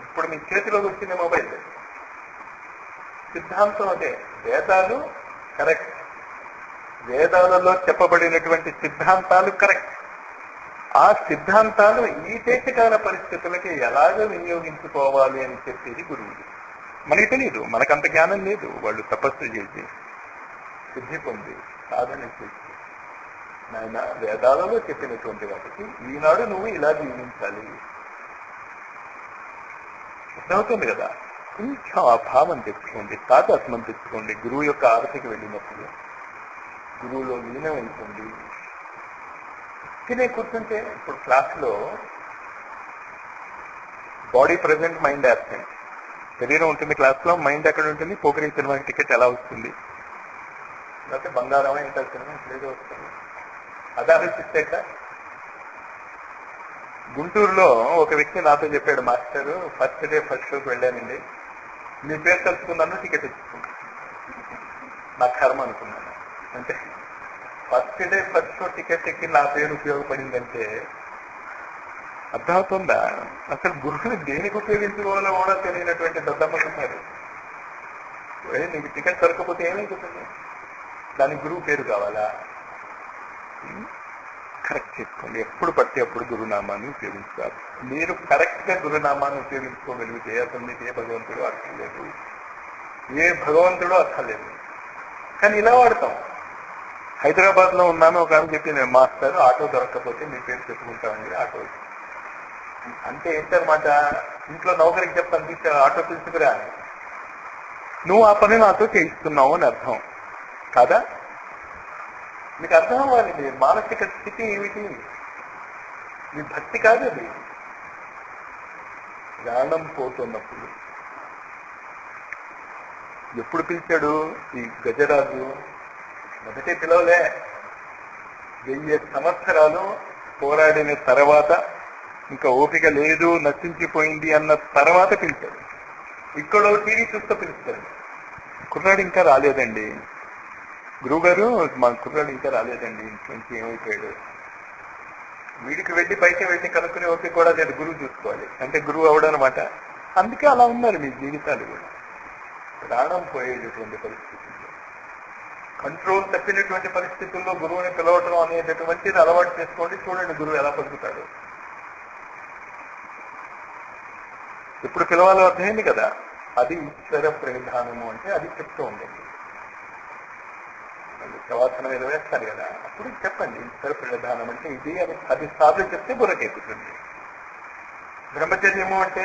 ఇప్పుడు మీ చేతిలోకి వచ్చిన మొబైల్. సిద్ధాంతం అదే. వేదాలు కరెక్ట్, వేదాలలో చెప్పబడినటువంటి సిద్ధాంతాలు కరెక్ట్. ఆ సిద్ధాంతాలు ఈ దేశకాల పరిస్థితులకి ఎలాగ వినియోగించుకోవాలి అని చెప్పేది గురువులు. మనకి తెలియదు, మనకంత జ్ఞానం లేదు. వాళ్ళు తపస్సు చేసి సిద్ధి పొంది సాధన చేసి నాయన వేదాలలో చెప్పినటువంటి వాటికి ఈనాడు నువ్వు ఇలా జీవించాలి. అర్థమవుతుంది కదా? కొంచెం ఆ భావం తెచ్చుకోండి, తాదాత్మ్యం తెచ్చుకోండి. గురువు యొక్క ఆరతికి వెళ్ళినప్పుడు గురువులో లీనమైపోండి. తినే కూర్చుంటే ఇప్పుడు క్లాస్లో బాడీ ప్రజెంట్, మైండ్ యాబ్సెంట్. శరీరం ఉంటుంది క్లాస్లో, మైండ్ ఎక్కడ ఉంటుంది? పోకరీ సినిమాకి టికెట్ ఎలా వస్తుంది? లేకపోతే బంగారమా ఎంత సినిమా ఇట్లేదో వస్తుంది. అది ఆలోచిస్తేట. గుంటూరులో ఒక వ్యక్తి నాతో చెప్పాడు, మాస్టరు ఫస్ట్ డే ఫస్ట్ షోకి వెళ్ళానండి, మీ పేరు తెలుసుకున్నాను, టికెట్ ఇచ్చుకున్నాను. నా కర్మ అనుకున్నాను. అంటే first day first show ticket ఎక్కి నా పేరు ఉపయోగపడిందంటే అర్థమవుతుందా? అసలు గురువుని దేనికి ఉపయోగించుకోవాలో కూడా తెలియనటువంటి దద్దమ్మకున్నారు. నీకు టికెట్ దొరకపోతే ఏమైపోతుంది? దానికి గురువు పేరు కావాలా? కరెక్ట్ చేసుకోండి. ఎప్పుడు పట్టి అప్పుడు గురునామాన్ని ఉపయోగించాలి. మీరు కరెక్ట్ గా గురునామాన్ని ఉపయోగించుకోగలిగితే అసలు మీకు ఏ భగవంతుడు అక్కర్లేదు, ఏ భగవంతుడు అక్కర్లేదు. కానీ ఇలా వాడతాం. హైదరాబాద్ లో ఉన్నాను, ఒక ఆమె చెప్పింది, మాస్టర్ ఆటో దొరకకపోతే మీ పేరు చెప్పుకుంటామండి. ఆటో అంటే ఏంటన్నమాట? ఇంట్లో నౌకరికి చెప్తాను, ఆటో తీసుకురా, నువ్వు ఆ పని నాతో చేయిస్తున్నావు అని అర్థం కాదా? మీకు అర్థం అవ్వాలి. మీ మానసిక స్థితి ఏమిటి? మీ భక్తి కాదు అది. ప్రాణం పోతున్నప్పుడు ఎప్పుడు పిలిచాడు ఈ గజరాజు? మొదటే పిలవలే. 1000 సంవత్సరాలు పోరాడిన తర్వాత, ఇంకా ఓపిక లేదు, నశించిపోయింది అన్న తర్వాత పిలిచాడు. ఇక్కడ టీవీ చూస్తూ పిలుస్తాడు. కుర్రాడు ఇంకా రాలేదండి గురువుగారు, మా కుర్రాడు ఇంకా రాలేదండి, ఇంటి నుంచి ఏమైపోయాడు. వీడికి వెళ్ళి బయట వెళ్ళి కనుక్కునే ఓపిక కూడా లేదు. గురువు చూసుకోవాలి అంటే గురువు అవడనమాట. అందుకే అలా ఉన్నారు మీ జీవితాలు కూడా. ప్రాణం పోయేటటువంటి పరిస్థితుల్లో, కంట్రోల్ తప్పినటువంటి పరిస్థితుల్లో గురువుని పిలవటం అనేటటువంటిది అలవాటు చేసుకోండి. చూడండి గురువు ఎలా పలుకుతాడు. ఇప్పుడు పిలవాలో అర్థమైంది కదా? అది ఈశ్వర ప్రణిధానము అంటే అది చెప్తూ ఉండండి. ప్రవాసన మీద వేస్తారు కదా, అప్పుడు చెప్పండి ఈశ్వర ప్రణిధానం అంటే ఇది. అది 10 సార్లు చెప్తే బుర్రకెక్కుతుంది. బ్రహ్మచర్యము అంటే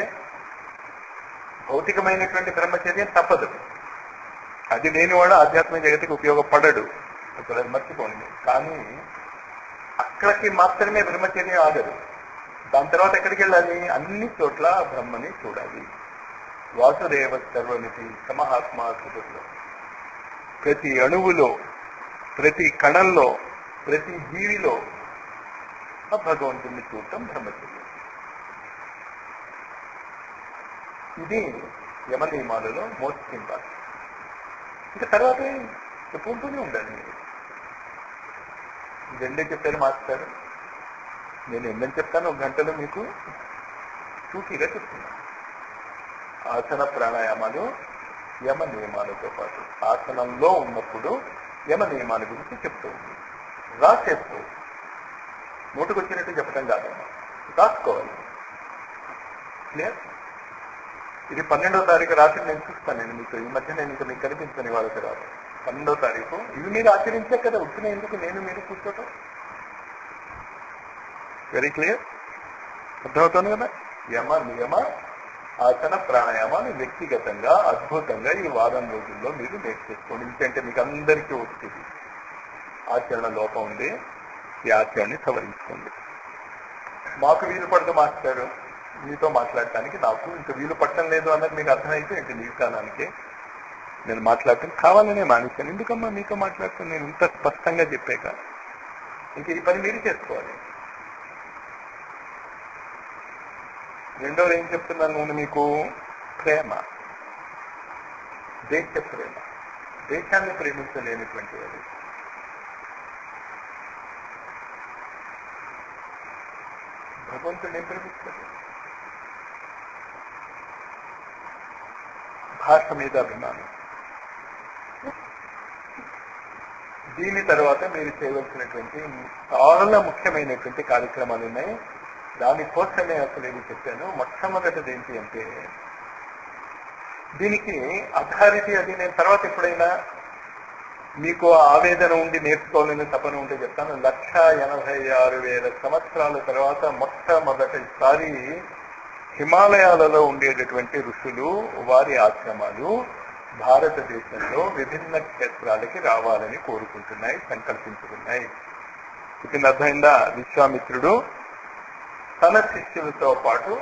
భౌతికమైనటువంటి బ్రహ్మచర్యం తప్పదు. అది లేనివాడు ఆధ్యాత్మిక జగతికి ఉపయోగపడడు. అసలు అది మర్చిపోండి. కానీ అక్కడికి మాత్రమే బ్రహ్మచర్యం ఆగదు. దాని తర్వాత ఎక్కడికి వెళ్ళాలి? అన్ని చోట్ల బ్రహ్మని చూడాలి. వాసుదేవ సర్వమితి సమహాత్మా సుఖంలో, ప్రతి అణువులో, ప్రతి కణంలో, ప్రతి జీవిలో ఆ భగవంతుని చూడటం బ్రహ్మచర్యం. ఇది యమ నియమాలలో మోస్ట్ ఇంపార్టెంట్. ఇంకా తర్వాత చెప్పుకుంటూనే ఉండాలి మీరు. రెండే చెప్పారు మాస్టర్, నేను ఎన్నని చెప్తాను ఒక గంటలో మీకు టూకీగా చెప్తున్నాను. ఆసన ప్రాణాయామాలు యమ నియమాలతో పాటు ఆసనంలో ఉన్నప్పుడు యమ నియమాల గురించి చెప్తూ ఉంది. రాసేస్తూ నోటుకొచ్చినట్టు చెప్పడం కాదమ్మా, రాసుకోవాలి. క్లియర్? ఇది 12వ తారీఖు రాత్రి నేను చూస్తాను. నేను మీకు ఈ మధ్య నేను ఇంకా మీకు కనిపించని వాళ్ళ తర్వాత 12వ తారీఖు ఇవి మీరు ఆచరించే కదా, వచ్చిన ఎందుకు నేను మీరు కూర్చోటం. Very clear? అర్థమవుతుంది కదా? యమ నియమ ఆసన ప్రాణాయామాలు వ్యక్తిగతంగా అద్భుతంగా ఈ వారం రోజుల్లో మీరు నేర్చేసుకోండి. ఎందుకంటే మీకు అందరికీ వస్తుంది. ఆచరణ లోపం ఉంది, ఈ ఆచరణని సవరించుకోండి. మాకు వీలు పడదు మాస్టారు మీతో మాట్లాడటానికి, నాకు ఇంకా వీలు పట్టడం లేదు అన్నది మీకు అర్థమైతే ఇంక నీకు కాలానికి నేను మాట్లాడటం కావాలనే మానేశాను. ఎందుకమ్మా మీతో మాట్లాడుతాను, నేను ఇంత స్పష్టంగా చెప్పాక ఇంక ఈ పని మీరు చేసుకోవాలి. రెండోది ఏం చెప్తున్నాను నేను మీకు? ప్రేమ, దేశ ప్రేమ. దేశాన్ని ప్రేమించలేనటువంటి వాడు భగవంతుడు ఏం ప్రేమిస్తాడు? భాష మీద అభిమానం. దీని తర్వాత మీరు చేయవలసినటువంటి చాలా ముఖ్యమైనటువంటి కార్యక్రమాలు ఉన్నాయి. దానికోసమే అసలు ఏమి చెప్పాను. మొట్టమొదటిది ఏంటి అంటే, దీనికి అథారిటీ అది నేను తర్వాత ఎప్పుడైనా మీకు ఆవేదన ఉండి నేర్చుకోవాలని తపన ఉంటే చెప్తాను. 186,000 సంవత్సరాల తర్వాత మొట్టమొదటిసారి హిమాలయాలలో ఉండేటటువంటి ఋషులు వారి ఆశ్రమాలు భారతదేశంలో విభిన్న క్షేత్రాలకి రావాలని కోరుకుంటున్నాయి, సంకల్పించుకున్నాయి. ఇప్పుడు అర్థమైందా? విశ్వామిత్రుడు తన శిష్యులతో పాటు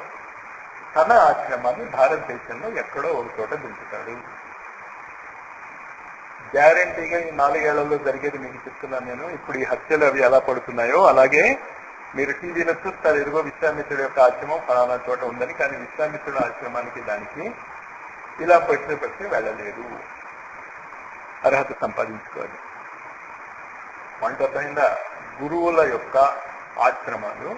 తన ఆశ్రమాన్ని భారతదేశంలో ఎక్కడో ఒక చోట దించుతాడు. గ్యారంటీగా ఈ 4 ఏళ్లలో జరిగేది మీకు చెప్తున్నాను నేను. ఇప్పుడు ఈ హత్యలు అవి ఎలా పడుతున్నాయో అలాగే మీరు టీవీలో చూస్తారు, ఎదుగో విశ్వామిత్రుడు యొక్క ఆశ్రమం ఫలానా చోట ఉందని. కానీ విశ్వామిత్రుడు ఆశ్రమానికి దానికి ఇలా పెట్టి వెళ్ళలేదు. అర్హత సంపాదించుకోవాలి. వంట అర్థమైందా? గురువుల యొక్క ఆశ్రమాలు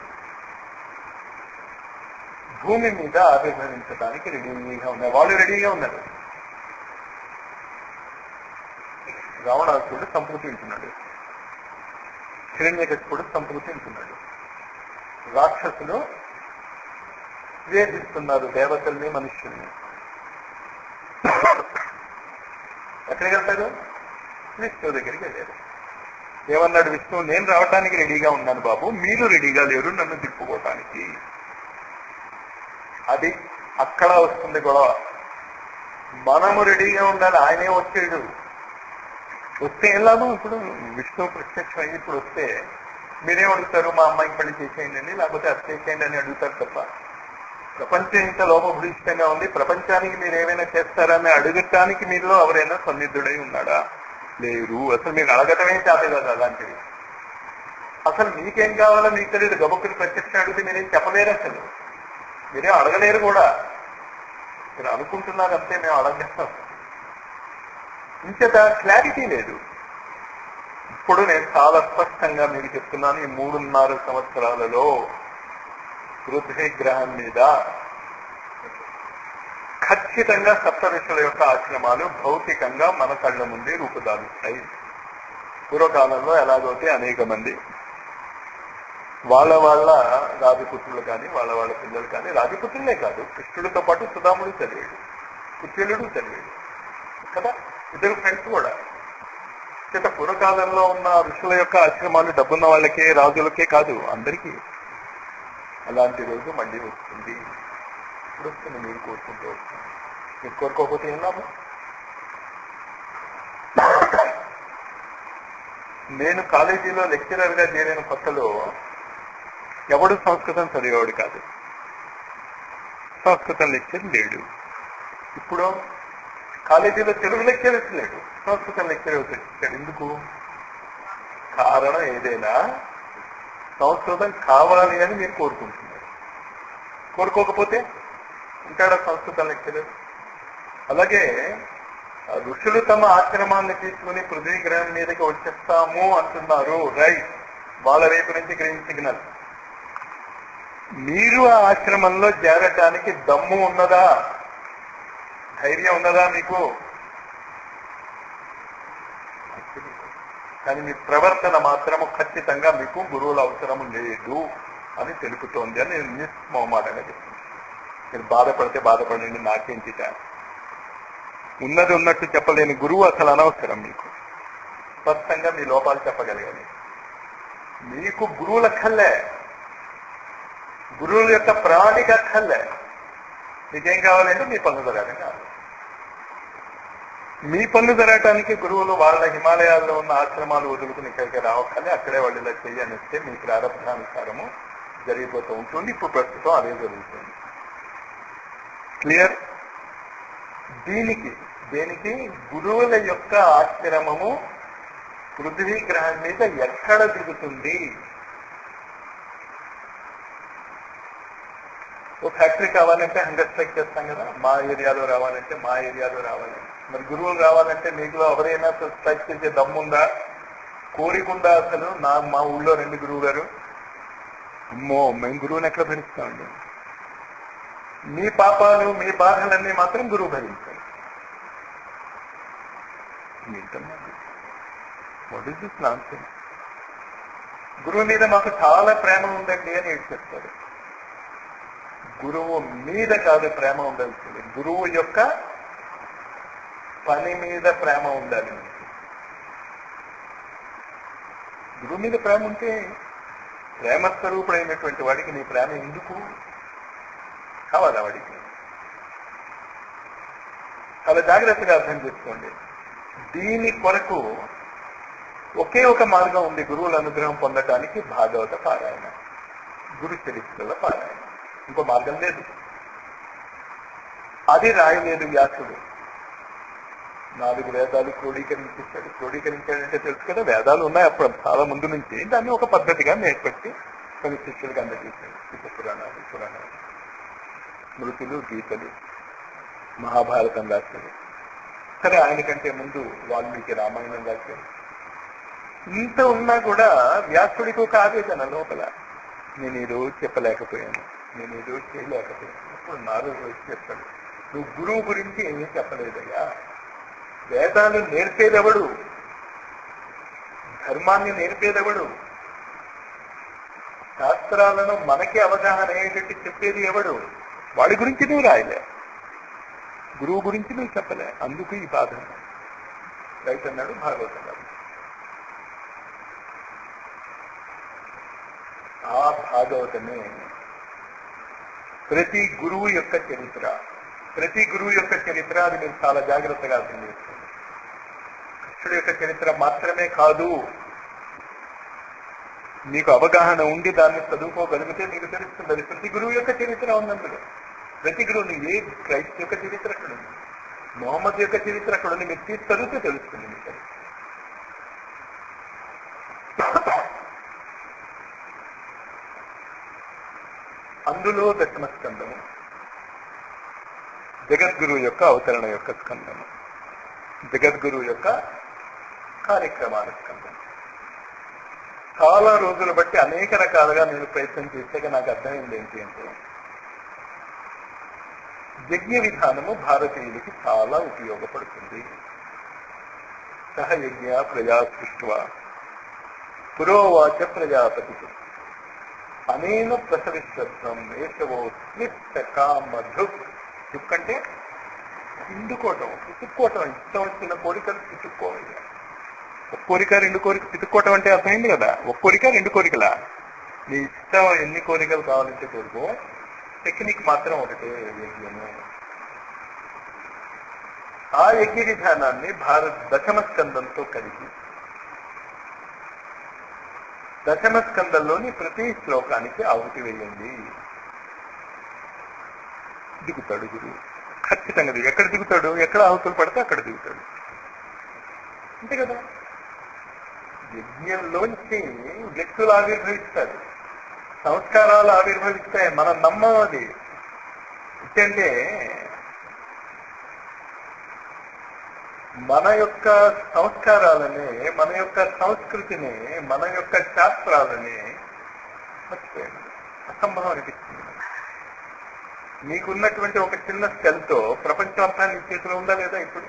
భూమి మీద ఆవిర్భవించడానికి రెడీగా ఉన్నాయి. వాళ్ళు రెడీగా ఉన్నారు. రావణాసురుడు సంపూర్తి ఉంటున్నాడు, హిరణ్యకశిపుడు సంపూర్తి ఉంటున్నాడు. రాక్షసులు వేధిస్తున్నారు దేవతల్ని, మనుష్యుల్ని. ఎక్కడికి వెళ్తారు? విష్ణువు దగ్గరికి వెళ్ళారు. ఏమన్నాడు విష్ణువు? నేను రావటానికి రెడీగా ఉన్నాను బాబు, మీరు రెడీగా లేరు నన్ను తిప్పుకోవటానికి. అది అక్కడ వస్తుంది గొడవ. మనము రెడీగా ఉండాలి. ఆయనే వచ్చాడు. వస్తే ఎలాగో ఇప్పుడు విష్ణువు ప్రత్యక్షం అయ్యి ఇప్పుడు వస్తే మీరేం అడుగుతారు? మా అమ్మాయికి పెళ్లి చేసేయండి అని, లేకపోతే అది చేసేయండి అని అడుగుతారు తప్ప ప్రపంచం ఇంత లోపభూయిష్టంగా ఉంది, ప్రపంచానికి మీరు ఏమైనా చేస్తారని అడగటానికి మీలో ఎవరైనా సన్నిధుడై ఉన్నాడా? లేరు. అసలు మీరు అడగటమే చేత కదా అలాంటివి. అసలు మీకేం కావాలో మీకు తెలియదు. గబుక్కుని ప్రత్యక్షం అడిగితే మీరేం చెప్పలేరు. అసలు మీరేం అడగలేరు కూడా. మీరు అనుకుంటున్నారు అంతే, మేము అడగలేస్తాం. ఇంచేత క్లారిటీ లేదు. ఇప్పుడు నేను చాలా స్పష్టంగా మీకు చెప్తున్నాను. ఈ 3.5 సంవత్సరాలలో పృథ్వీ గ్రహం మీద ఖచ్చితంగా సప్త ఋషుల యొక్క ఆశ్రమాలు భౌతికంగా మన కళ్ళ ముందే రూపుదాలుస్తాయి. పూర్వకాలంలో ఎలాగైతే అనేక మంది వాళ్ళ రాజపుత్రులు కానీ వాళ్ళ పిల్లలు కానీ, రాజపుత్రులే కాదు, కృష్ణుడితో పాటు సుధాముడు చదివాడు, కుచేలుడు చదివాడు కదా, ఇద్దరు ఫ్రెండ్స్ కూడా. చేత పూర్వకాలంలో ఉన్న ఋషుల యొక్క ఆశ్రమాలు డబ్బున్న వాళ్ళకే, రాజులకే కాదు, అందరికీ. అలాంటి రోజు మళ్ళీ వస్తుంది. ఇప్పుడు వస్తుంది. మీరు కోరుకుంటూ వస్తుంది. మీరు కోరుకోకపోతే ఏం లాభం? నేను కాలేజీలో లెక్చరర్గా చేరిన కొత్తలో ఎవడు సంస్కృతం చదివేవాడు కాదు. సంస్కృతం లెక్చర్ లేడు. ఇప్పుడు కాలేజీలో తెలుగు లెక్చరర్స్ లేడు, సంస్కృతం లెక్చరర్స్ వచ్చాడు. ఎందుకు? కారణం ఏదైనా సంస్కృతం కావాలి అని మీరు కోరుకుంటున్నారు. కోరుకోకపోతే ఇంకా సంస్కృతం లెక్కలేదు. అలాగే ఋషులు తమ ఆశ్రమాన్ని తీసుకుని పృథ్వీ గ్రహం మీదకి వచ్చేస్తాము అంటున్నారు, రైట్. వాళ్ళ వైపు నుంచి గ్రీన్ సిగ్నల్. మీరు ఆ ఆశ్రమంలో చేరటానికి దమ్ము ఉన్నదా, ధైర్యం ఉన్నదా మీకు? కానీ మీ ప్రవర్తన మాత్రము ఖచ్చితంగా మీకు గురువుల అవసరం లేదు అని తెలుపుతోంది అని నేను నిస్మోమాటంగా చెప్తున్నాను. మీరు బాధపడితే బాధపడండి, నాకేంటి. ఉన్నది ఉన్నట్టు చెప్పలేని గురువు అసలు అనవసరం మీకు. స్పష్టంగా మీ లోపాలు చెప్పగలగాలి. మీకు గురువుల కల్లే, గురువుల యొక్క ప్రణాళిక కల్లే. మీకేం కావాలంటే మీ పనులు జరగడం కావాలి. మీ పనులు జరగటానికి గురువులు వాళ్ళ హిమాలయాల్లో ఉన్న ఆశ్రమాలు వదులుకుని ఇక్కడికి రావక్కలే, అక్కడే వాళ్ళు ఇలా చెయ్యనిస్తే మీ ప్రారంభానుసారము జరిగిపోతూ ఉంటుంది. ఇప్పుడు ప్రస్తుతం అదే జరుగుతుంది. క్లియర్? దేనికి గురువుల యొక్క ఆశ్రమము పృథ్వీ గ్రహం మీద ఎక్కడ దిగుతుంది? ఓ ఫ్యాక్టరీ కావాలంటే హంగర్ స్ట్రైక్ చేస్తాం కదా, మా ఏరియాలో రావాలంటే మా ఏరియాలో రావాలి. మరి గురువులు రావాలంటే మీకు ఎవరైనా స్ట్రైక్ చేసే దమ్ముందా, కోరికుందా? అసలు మా ఊళ్ళో 2 గురువు గారు, అమ్మో మేము గురువుని ఎక్కడ భరిస్తామండి. మీ పాపాలు మీ బాధలన్నీ మాత్రం గురువు భరించాలి. What is this nonsense? గురువు మీద మాకు చాలా ప్రేమ ఉందండి అని చెప్తారు. గురువు మీద కాదు ప్రేమ ఉండాల్సింది, గురువు యొక్క పని మీద ప్రేమ ఉండాలి. గురువు మీద ప్రేమ ఉంటే ప్రేమస్వరూపుడైనటువంటి వాడికి నీ ప్రేమ ఎందుకు కావాలా? వాడికి చాలా జాగ్రత్తగా అర్థం చేసుకోండి. దీని కొరకు ఒకే ఒక మార్గం ఉంది గురువుల అనుగ్రహం పొందటానికి, భాగవత పారాయణ, గురు చరిత్రల పారాయణ. ఇంకో మార్గం లేదు. అది రాయలేదు వ్యాసుడు. 4 వేదాలు క్రోడీకరించాడు. క్రోడీకరించాడంటే తెలుసు కదా, వేదాలు ఉన్నాయి అప్పుడు చాలా ముందు నుంచి. దాన్ని ఒక పద్ధతిగా నేర్పట్టి కొన్ని శిష్యులకు అందజేశాడు. ఉప పురాణాలు, స్మృతులు, గీతలు, మహాభారతం రాశాడు. సరే, ఆయన కంటే ముందు వాల్మీకి రామాయణం రాశాడు. ఇంత ఉన్నా కూడా వ్యాసుడికి ఒక ఆవేదన లోపల, నేను ఈ రోజు చెప్పలేకపోయాను, నేను ఈ రోజు చేయలేకపోయాను. ఇప్పుడు 4 రోజు చెప్పాడు, నువ్వు గురువు గురించి ఏమీ చెప్పలేదయ్యా. వేదాలు నేర్పేదెవడు? ధర్మాన్ని నేర్పేదెవడు? శాస్త్రాలను మనకి అవగాహన అయ్యేటట్టు చెప్పేది ఎవడు? వాడి గురించి నువ్వు రాయలే, గురువు గురించి నువ్వు చెప్పలే. అందుకు ఈ బాధ. రైట్ అన్నాడు భాగవతం గారు. ఆ భాగవతమే ప్రతి గురువు యొక్క చరిత్ర. ప్రతి గురువు యొక్క చరిత్ర, అది మీరు చాలా జాగ్రత్తగా అర్థం చేసుకోండి. కృష్ణుడి యొక్క చరిత్ర మాత్రమే కాదు, మీకు అవగాహన ఉండి దాన్ని చదువుకోగలిగితే మీకు తెలుస్తుంది. అది ప్రతి గురువు యొక్క చరిత్ర ఉన్నందులో. ప్రతి గురువుని, ఏ క్రైస్ట్ యొక్క చరిత్ర అక్కడ ఉంది, మొహమ్మద్ యొక్క చరిత్ర అక్కడ ఉంది. మీరు తీసి చదివితే తెలుస్తుంది మీకు. అందులో దశమ స్కందము జగద్గురువు యొక్క అవతరణ యొక్క స్కందము, జగద్గురువు యొక్క కార్యక్రమాల స్కందం. చాలా రోజులు బట్టి అనేక రకాలుగా నేను ప్రయత్నం చేసాక నాకు అర్థమైంది ఏంటి అంటే, యజ్ఞ విధానము భారతీయులకి చాలా ఉపయోగపడుతుంది. సహయజ్ఞ ప్రజా సృష్ట్వా పురోవాచ ప్రజాపతి అనేన ప్రసవిశ్వం ఏషవో స్మిత్ కామధు. ఎందుకంటే పిండుకోవటం, పితుక్కోవటం, ఇష్టం వచ్చిన కోరికలు పితుక్కోవాలి. ఒక కోరిక 2 కోరిక పితుక్కోవటం అంటే అర్థమైంది కదా. ఒక కోరిక 2 కోరికలా? నీ ఇష్టం ఎన్ని కోరికలు కావాలంటే కోరుకో, టెక్నిక్ మాత్రం ఒకటే, యజ్ఞము. ఆ యజ్ఞ విధానాన్ని దశమ స్కందంతో కలిగి, దశమ స్కందంలోని ప్రతి శ్లోకానికి ఆహుతి వేయండి. దిగుతాడు గురువు ఖచ్చితంగా. ఎక్కడ దిగుతాడు? ఎక్కడ ఆహుతులు పడితే అక్కడ దిగుతాడు, అంతే కదా. యజ్ఞంలోంచి వ్యక్తులు ఆవిర్భవిస్తారు, సంస్కారాలు ఆవిర్భవిస్తాయి. మనం నమ్మం అది. అంటే మన యొక్క సంస్కారాలని, మన యొక్క సంస్కృతిని, మన యొక్క శాస్త్రాలని మర్చిపోయాడు. అసంభవం అనిపిస్తుంది. మీకున్నటువంటి ఒక చిన్న సెల్తో ప్రపంచం అంతా నీ చేతిలో ఉందా లేదా? ఇప్పుడు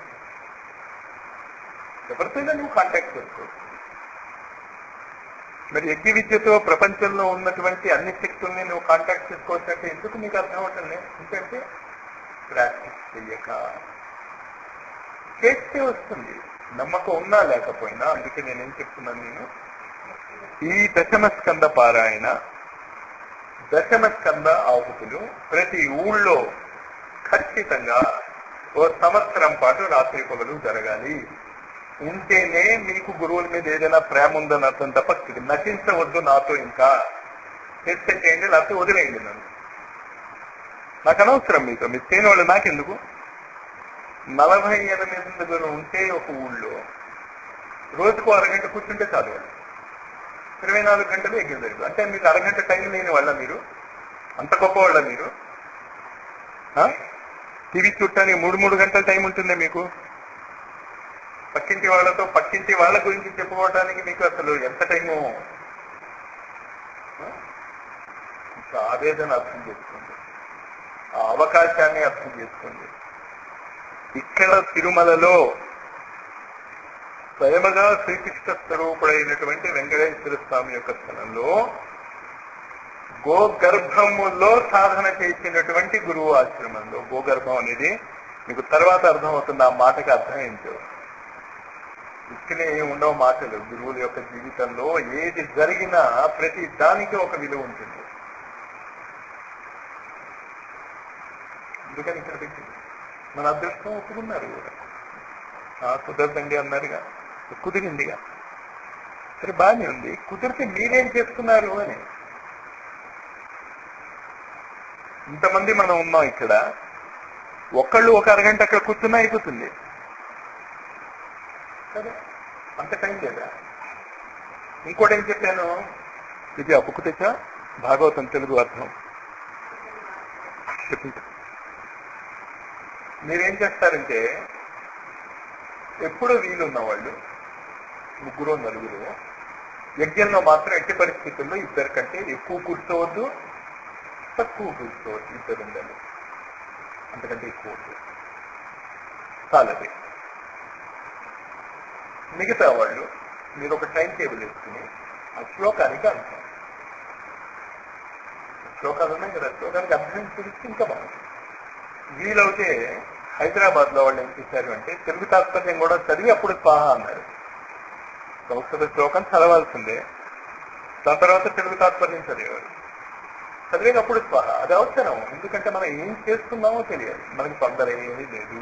ఎవరితోనే నువ్వు కాంటాక్ట్ చేసుకోవచ్చు. మరి యజ్ఞ విద్యతో ప్రపంచంలో ఉన్నటువంటి అన్ని శక్తుల్ని నువ్వు కాంటాక్ట్ చేసుకోవచ్చు అంటే ఎందుకు మీకు అర్థం అవుతుంది? ఎందుకంటే ప్రాక్టీస్ చెయ్యక చేస్తే వస్తుంది. నమ్మకం ఉన్నా లేకపోయినా. అందుకే నేనేం చెప్తున్నాను, నేను ఈ దశమ స్కంద పారాయణ, దశమ స్కంద ఆహుతులు ప్రతి ఊళ్ళో ఖచ్చితంగా ఓ సంవత్సరం పాటు రాత్రి పగలు జరగాలి. ఉంటేనే మీకు గురువుల మీద ఏదైనా ప్రేమ ఉందని అర్థం తప్ప నటించవద్దు నాతో. ఇంకా చేస్తే చేయండి, లేకపోతే వదిలేయండి. నాకు అనవసరం మీతో. మీరు చేయని వాళ్ళు నాకెందుకు? 48 ఉంటే ఒక ఊళ్ళో రోజుకు అరగంట కూర్చుంటే చాలు. 24 గంటలు ఎగ్గిన జరుగుతుంది. అంటే మీకు అరగంట టైం లేని వాళ్ళ మీరు? అంత గొప్ప వాళ్ళ మీరు? టీవీ చూడటానికి 3 గంటల టైం ఉంటుందే మీకు? పక్కింటి వాళ్ళతో, పక్కింటి వాళ్ళ గురించి చెప్పుకోవడానికి మీకు అసలు ఎంత టైము? ఆవేదన అర్థం చేసుకోండి, ఆ అవకాశాన్ని అర్థం చేసుకోండి. ఇక్కడ తిరుమలలో స్వయముగా శ్రీకృష్ణ స్వరూపుడైనటువంటి వెంకటేశ్వర స్వామి యొక్క స్థలంలో గోగర్భములో సాధన చేసినటువంటి గురువు ఆశ్రమంలో, గోగర్భం అనేది మీకు తర్వాత అర్థం అవుతుంది. ఆ మాటకి అర్థం ఏంటో ఇక్కడే ఉండవు మాటలు. గురువుల యొక్క జీవితంలో ఏది జరిగినా ప్రతి దానికి ఒక విలువ ఉంటుంది. అందుకని ఇక్కడ పెట్టింది. మన అదృష్టం ఒప్పుకున్నారు కూడా. కుదరదండి అన్నారుగా, కుదిరిందిగా. సరే బాగానే ఉంది. కుదిరితే మీరేం చేస్తున్నారు అని. ఇంతమంది మనం ఉన్నాం ఇక్కడ. ఒకళ్ళు ఒక అరగంట అక్కడ కూర్చున్నా అయిపోతుంది కదా, అంత టైం లేదా? ఇంకోటి ఏం చెప్పాను, ఇది అప్పుకు తెచ్చా భాగవతం తెలుగు అర్థం చెప్పింది. మీరేం చేస్తారంటే ఎప్పుడూ వీలున్న వాళ్ళు 3 4 యజ్ఞంలో మాత్రం ఎట్టి పరిస్థితుల్లో 2 కంటే ఎక్కువ కూర్చోవద్దు, తక్కువ కూర్చోవద్దు. 2 ఉండాలి, అంతకంటే ఎక్కువ వద్దు, చాలది. మిగతా వాళ్ళు మీరు ఒక టైం టేబుల్ వేసుకుని ఆ శ్లోకానికి అర్థం, శ్లోకాలు ఉన్నాయి కదా, శ్లోకానికి అర్థం తెలిస్తే ఇంకా బాగుంది. వీలవుతే హైదరాబాద్ లో వాళ్ళు ఏం చేశారు అంటే తెలుగు తాత్పర్యం కూడా చదివి అప్పుడు స్వాహ అన్నారు. సంస్కృత శ్లోకం చదవాల్సిందే, దాని తర్వాత తెలుగు తాత్పర్యం చదివేవారు. చదివేటప్పుడు స్వాహ అది అవసరం. ఎందుకంటే మనం ఏం చేస్తున్నామో తెలియాలి. మనకి తొందర ఏమీ లేదు.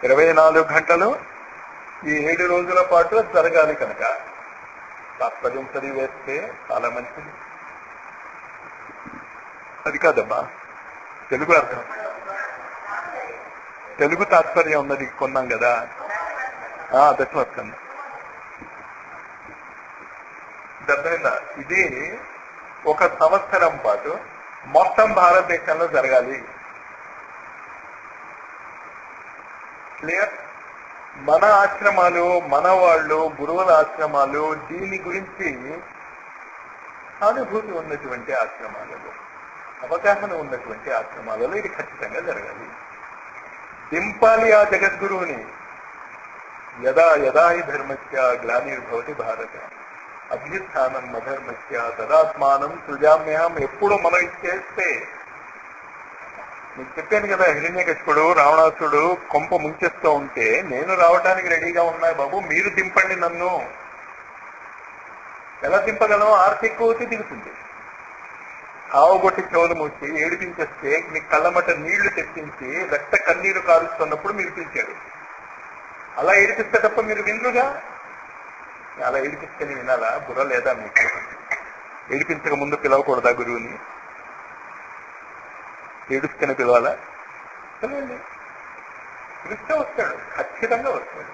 24 గంటలు ఈ 7 రోజుల పాటు జరగాలి కనుక తాత్పర్యం చదివి వేస్తే చాలా మంచిది. అది కాదమ్మా, తెలుగు అర్థం, తెలుగు తాత్పర్యం ఉన్నది కొన్నాం కదా, దశమస్కందం. అర్థమైందా? ఇది 1 సంవత్సరం పాటు మొత్తం భారతదేశంలో జరగాలి. క్లియర్? మన ఆశ్రమాలు, మన వాళ్ళు, గురువుల ఆశ్రమాలు దీని గురించి సానుభూతి ఉన్నటువంటి ఆశ్రమాలలో, అవగాహన ఉన్నటువంటి ఆశ్రమాలలో ఇది ఖచ్చితంగా జరగాలి. దింపాలి ఆ జగద్గురువుని. యదా యదా హి ధర్మస్య గ్లానిర్భవతి భారత అభ్యుత్థానం అధర్మస్య తదాత్మానం సృజామ్యహం. ఎప్పుడు మనం ఇచ్చేస్తే, మీకు చెప్పాను కదా, హిరణ్యకశిపుడు రావణాసుడు కొంప ముంచేస్తూ ఉంటే నేను రావడానికి రెడీగా ఉన్నా బాబు, మీరు దింపండి నన్ను. ఎలా దింపగలం? ఆర్తి ఎక్కువతే దిగుతుంది. ఆవగొట్టి చెవులు మూసి ఏడిపించేస్తే మీ కళ్ళమట నీళ్లు తెప్పించి రక్త కన్నీరు కారుస్తున్నప్పుడు మీరు పిలిచారు. అలా ఏడిపిస్తే తప్ప మీరు వినరుగా. అలా ఏడిపిస్తేనే వినాలా? బుర్ర లేదా మీకు? ఏడిపించక ముందు పిలవకూడదా గురువుని? ఏడుస్తేనే పిలవాలా? చదవండి, పిలిస్తే వస్తాడు, ఖచ్చితంగా వస్తాడు.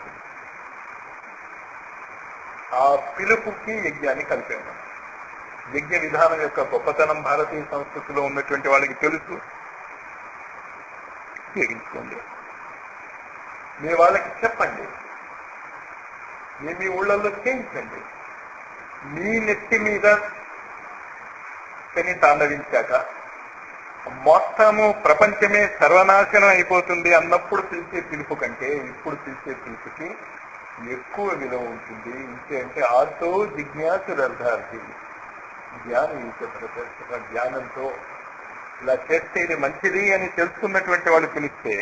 ఆ పిలుపుకి యజ్ఞాన్ని కలిపాము. యజ్ఞ విధానం యొక్క గొప్పతనం భారతీయ సంస్కృతిలో ఉన్నటువంటి వాళ్ళకి తెలుసు. ఉపయోగించుకోండి. మీ వాళ్ళకి చెప్పండి, మీ ఊళ్ళల్లో చేయించండి. మీ నెత్తి మీద శని తాండవించాక మొత్తము ప్రపంచమే సర్వనాశనం అయిపోతుంది అన్నప్పుడు పిలిచే పిలుపు కంటే ఇప్పుడు పిలిచే పిలుపుకి ఎక్కువ విలువ ఉంటుంది. ఇంకేంటే ఆతో జిజ్ఞాసురర్థార్థి జ్ఞానం ప్రదర్శన జ్ఞానంతో ఇలా చేస్తే ఇది మంచిది అని తెలుసుకున్నటువంటి వాళ్ళు పిలిస్తే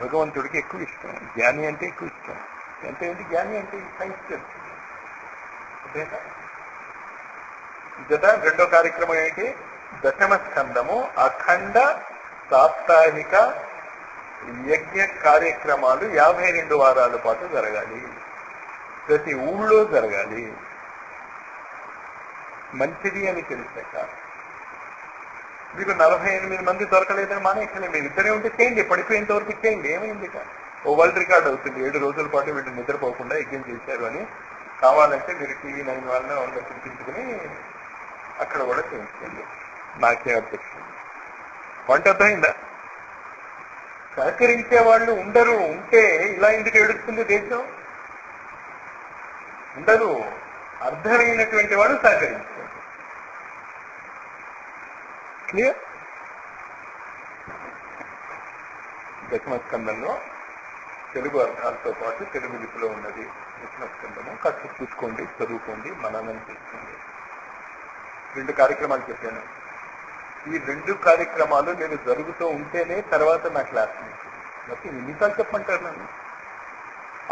భగవంతుడికి ఎక్కువ ఇష్టం. జ్ఞాని అంటే ఎక్కువ ఇష్టం. అంటే ఏంటి జ్ఞాని అంటే సైన్స్ తెలుస్తుంది. అంతేనా? జత రెండో కార్యక్రమం ఏంటి? దశమ స్కందము అఖండ సాప్తాహిక యజ్ఞ కార్యక్రమాలు 52 వారాల పాటు జరగాలి. ప్రతి ఊళ్ళో జరగాలి. మంచిది అని తెలిసాక మీకు 48 మంది దొరకలేదని మానేసలే, మీరు ఇద్దరే ఉంటే చేయండి, పడిపోయేంత వరకు చేయండి. ఏమైంది? ఓ వరల్డ్ రికార్డ్ అవుతుంది. 7 రోజుల పాటు వీళ్ళు నిద్రపోకుండా యజ్ఞం చేశారు అని. కావాలంటే మీరు టీవీ 9 వాళ్ళని వాళ్ళని పిలిపించుకుని అక్కడ కూడా చేయించండి. నాకే అధ్యక్షుడు వంట అర్థమైందా? సహకరించే వాళ్ళు ఉండరు. ఉంటే ఇలా ఎందుకు ఏడుస్తుంది దేశం? ఉండరు. అర్థమైనటువంటి వాడు సహకరించారు. క్లియర్? దశమస్కందంలో తెలుగు అర్థాలతో పాటు తెలుగు లిపిలో ఉన్నది. దశమస్కందము కాస్త చూసుకోండి, చదువుకోండి, మననం చేసుకోండి. 2 కార్యక్రమాలు చెప్పాను. ఈ 2 కార్యక్రమాలు నేను జరుగుతూ ఉంటేనే తర్వాత నా క్లాస్ మొత్తం ఎన్నిసార్లు చెప్పమంటారు నన్ను?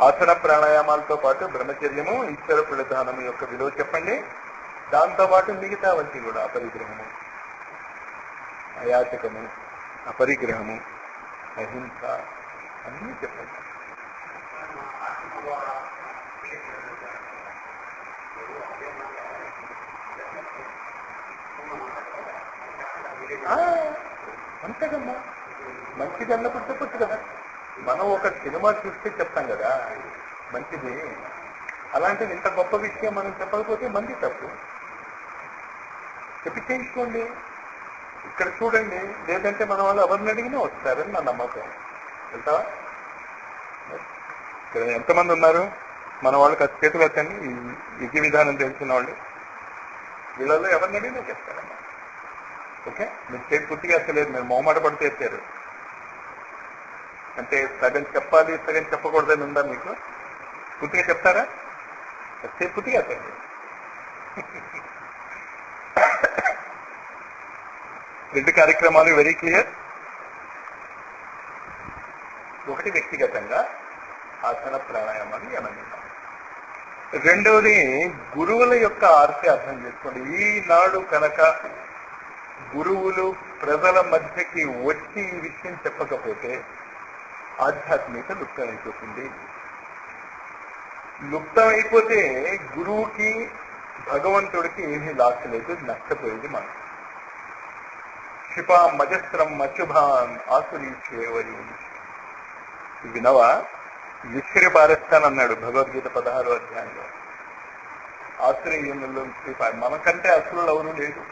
ఆసన ప్రాణాయామాలతో పాటు బ్రహ్మచర్యము, ఈశ్వర ప్రధానం యొక్క విలువ చెప్పండి. దాంతోపాటు మిగతా వంటి కూడా అపరిగ్రహము, అయాచకము, అపరిగ్రహము, అహింస అన్నీ చెప్పండి. అంతేకమ్మా, మంచిది అన్నప్పుడు చెప్పచ్చు కదా. మనం ఒక సినిమా చూస్తే చెప్తాం కదా మంచిది. అలాంటిది ఇంత గొప్ప విషయం మనం చెప్పకపోతే మంది తప్పు. చెప్పి చేయించుకోండి. ఇక్కడ చూడండి, లేదంటే మన వాళ్ళు ఎవరిని అడిగినా వస్తారని నా నమ్మకం. వెళ్తావా? ఇక్కడ ఎంతమంది ఉన్నారు మన వాళ్ళకి? అది చేతులు వచ్చండి. ఈ విధి విధానం తెలిసిన వాళ్ళు వీళ్ళలో ఎవరిని అడిగినా చెప్తారమ్మా. ఓకే, మీరు చేతి పూర్తిగా ఎత్తలేదు, మీరు మొహమాట పడితే ఎత్తారు. అంటే సగం చెప్పాలి సగం చెప్పకూడదని ఉందా మీకు? పూర్తిగా చెప్తారా? చేతి పూర్తిగా ఎత్తండి. 2 కార్యక్రమాలు వెరీ క్లియర్. ఒకటి వ్యక్తిగతంగా ఆసన ప్రాణాయామాలు ఏమన్నా. రెండవది గురువుల యొక్క ఆర్తి అర్థం చేసుకోండి. ఈనాడు కనుక గురువులు ప్రజల మధ్యకి వచ్చి ఈ విషయం చెప్పకపోతే ఆధ్యాత్మికత లుప్తమైపోతుంది. లుప్తమైపోతే గురువుకి భగవంతుడికి ఏమీ లాస్ లేదు, నష్టపోయేది మనం. క్షిపా మజస్త్రం అశుభాన్ ఆసురీశ్వరి. వినవా? విసిరి పారేస్తానన్నాడు భగవద్గీత 16వ అధ్యాయంలో. ఆశ్రయంలో మనకంటే అసురులు ఎవరు లేదు.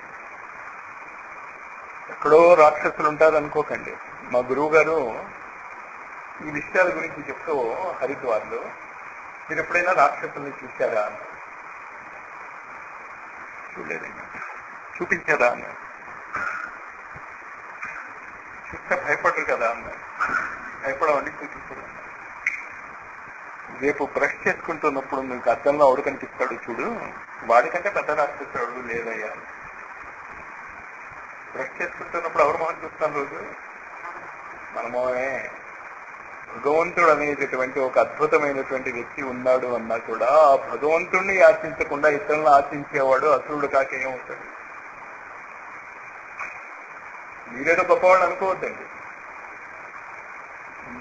ఎక్కడో రాక్షసులు ఉంటారు అనుకోకండి. మా గురువు గారు ఈ విషయాల గురించి చెప్తూ హరిద్వార్లో, మీరు ఎప్పుడైనా రాక్షసుల్ని చూశారా అన్నారు. చూడలేదండి. చూపించారా అన్నారు. చూస్తే భయపడరు కదా అన్నారు. భయపడవండి, చూపించారు. రేపు బ్రష్ చేసుకుంటున్నప్పుడు మీకు అద్దంలో ఎవడు కనిపిస్తాడు చూడు, వాడికంటే పెద్ద రాక్షసుడు లేదయ్యా. బ్రష్ చేసుకుంటున్నప్పుడు ఎవరు మొహం చూస్తాను రోజు? మనమోనే. భగవంతుడు అనేటటువంటి ఒక అద్భుతమైనటువంటి వ్యక్తి ఉన్నాడు అన్నా కూడా ఆ భగవంతుడిని ఆశించకుండా ఇతరులను ఆశించేవాడు అసురుడు కాకేమవుతాడు? మీరేదో గొప్పవాళ్ళు అనుకోవద్దండి.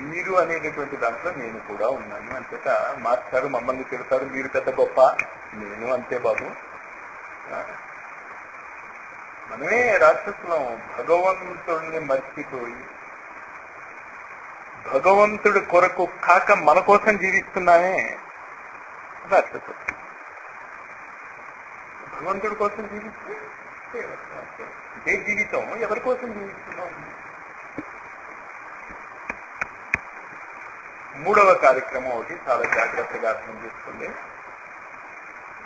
మీరు అనేటటువంటి దాంట్లో నేను కూడా ఉన్నాను. అంతేత మాస్టారు మమ్మల్ని తిడతారు, మీరు పెద్ద గొప్ప, నేను అంతే బాబు. మనమే రాక్షసులం. భగవంతుడిని మర్చిపోయి భగవంతుడి కొరకు కాక మన కోసం జీవిస్తున్నామే రాక్షసు. భగవంతుడి కోసం జీవిస్తే ఇదే జీవితం. ఎవరి కోసం జీవిస్తున్నాం? మూడవ కార్యక్రమం ఒకటి చాలా జాగ్రత్తగా అర్థం చేసుకోండి.